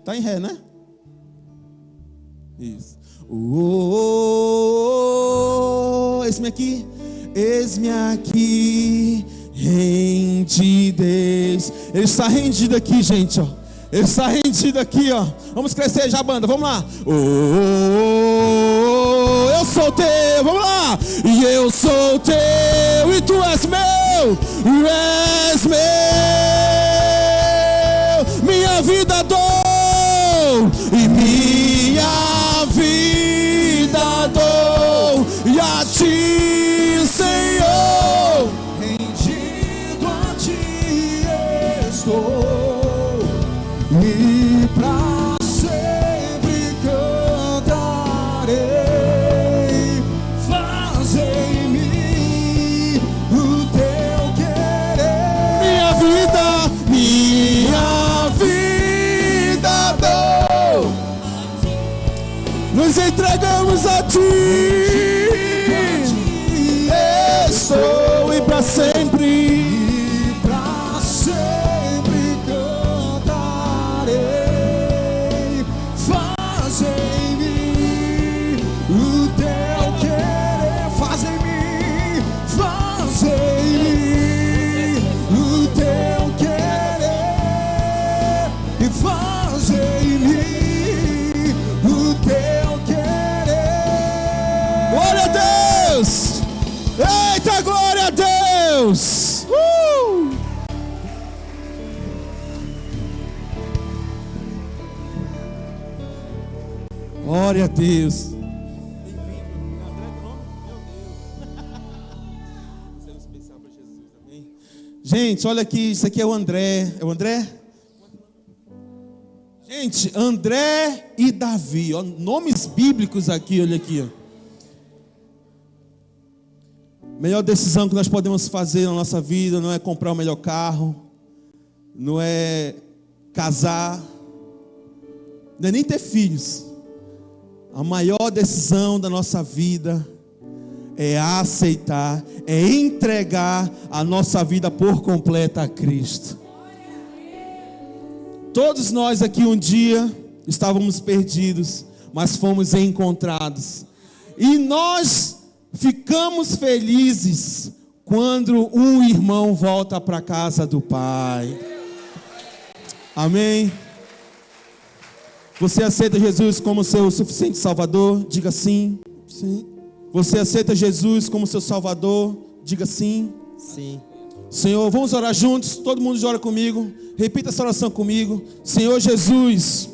Tá em ré, né? Isso. Eis-me aqui, rendidez. Ele está rendido aqui, gente, ó. Ele está rendido aqui, ó. Vamos crescer já, banda, vamos lá. Eu sou teu, vamos lá. E eu sou teu, e tu és meu, és meu. Minha vida dou, e minha vida dou, e a ti, Senhor, rendido a ti estou, e pra sempre cantarei. Faz em mim o teu querer. Minha vida dou, Glória a Deus! Eita, glória a Deus! Glória a Deus! Gente, olha aqui, isso aqui é o André. É o André? Gente, André e Davi, ó, nomes bíblicos aqui, olha aqui. Ó. Melhor decisão que nós podemos fazer na nossa vida não é comprar o melhor carro, não é casar, não é nem ter filhos. A maior decisão da nossa vida é aceitar, é entregar a nossa vida por completa a Cristo. Todos nós aqui um dia estávamos perdidos, mas fomos encontrados. E nós ficamos felizes quando um irmão volta para a casa do Pai. Amém? Você aceita Jesus como seu suficiente Salvador? Diga sim. Sim. Você aceita Jesus como seu Salvador? Diga sim. Sim. Senhor, vamos orar juntos. Todo mundo ora comigo. Repita essa oração comigo. Senhor Jesus,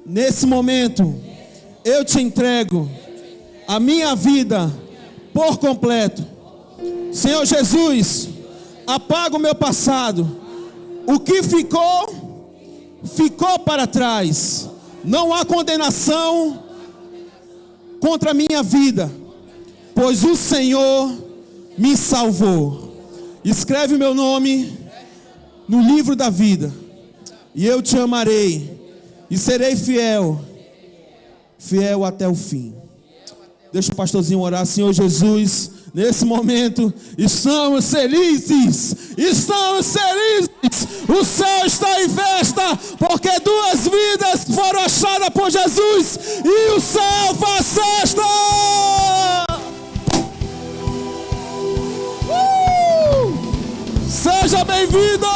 nesse momento eu te entrego a minha vida por completo. Senhor Jesus, apaga o meu passado. O que ficou, ficou para trás. Não há condenação contra a minha vida, pois o Senhor me salvou. Escreve o meu nome no livro da vida, e eu te amarei e serei fiel até o fim. Deixa o pastorzinho orar. Senhor Jesus, nesse momento estamos felizes, o céu está em festa, porque 2 vidas foram achadas por Jesus, e o céu faz festa. Seja bem-vindo.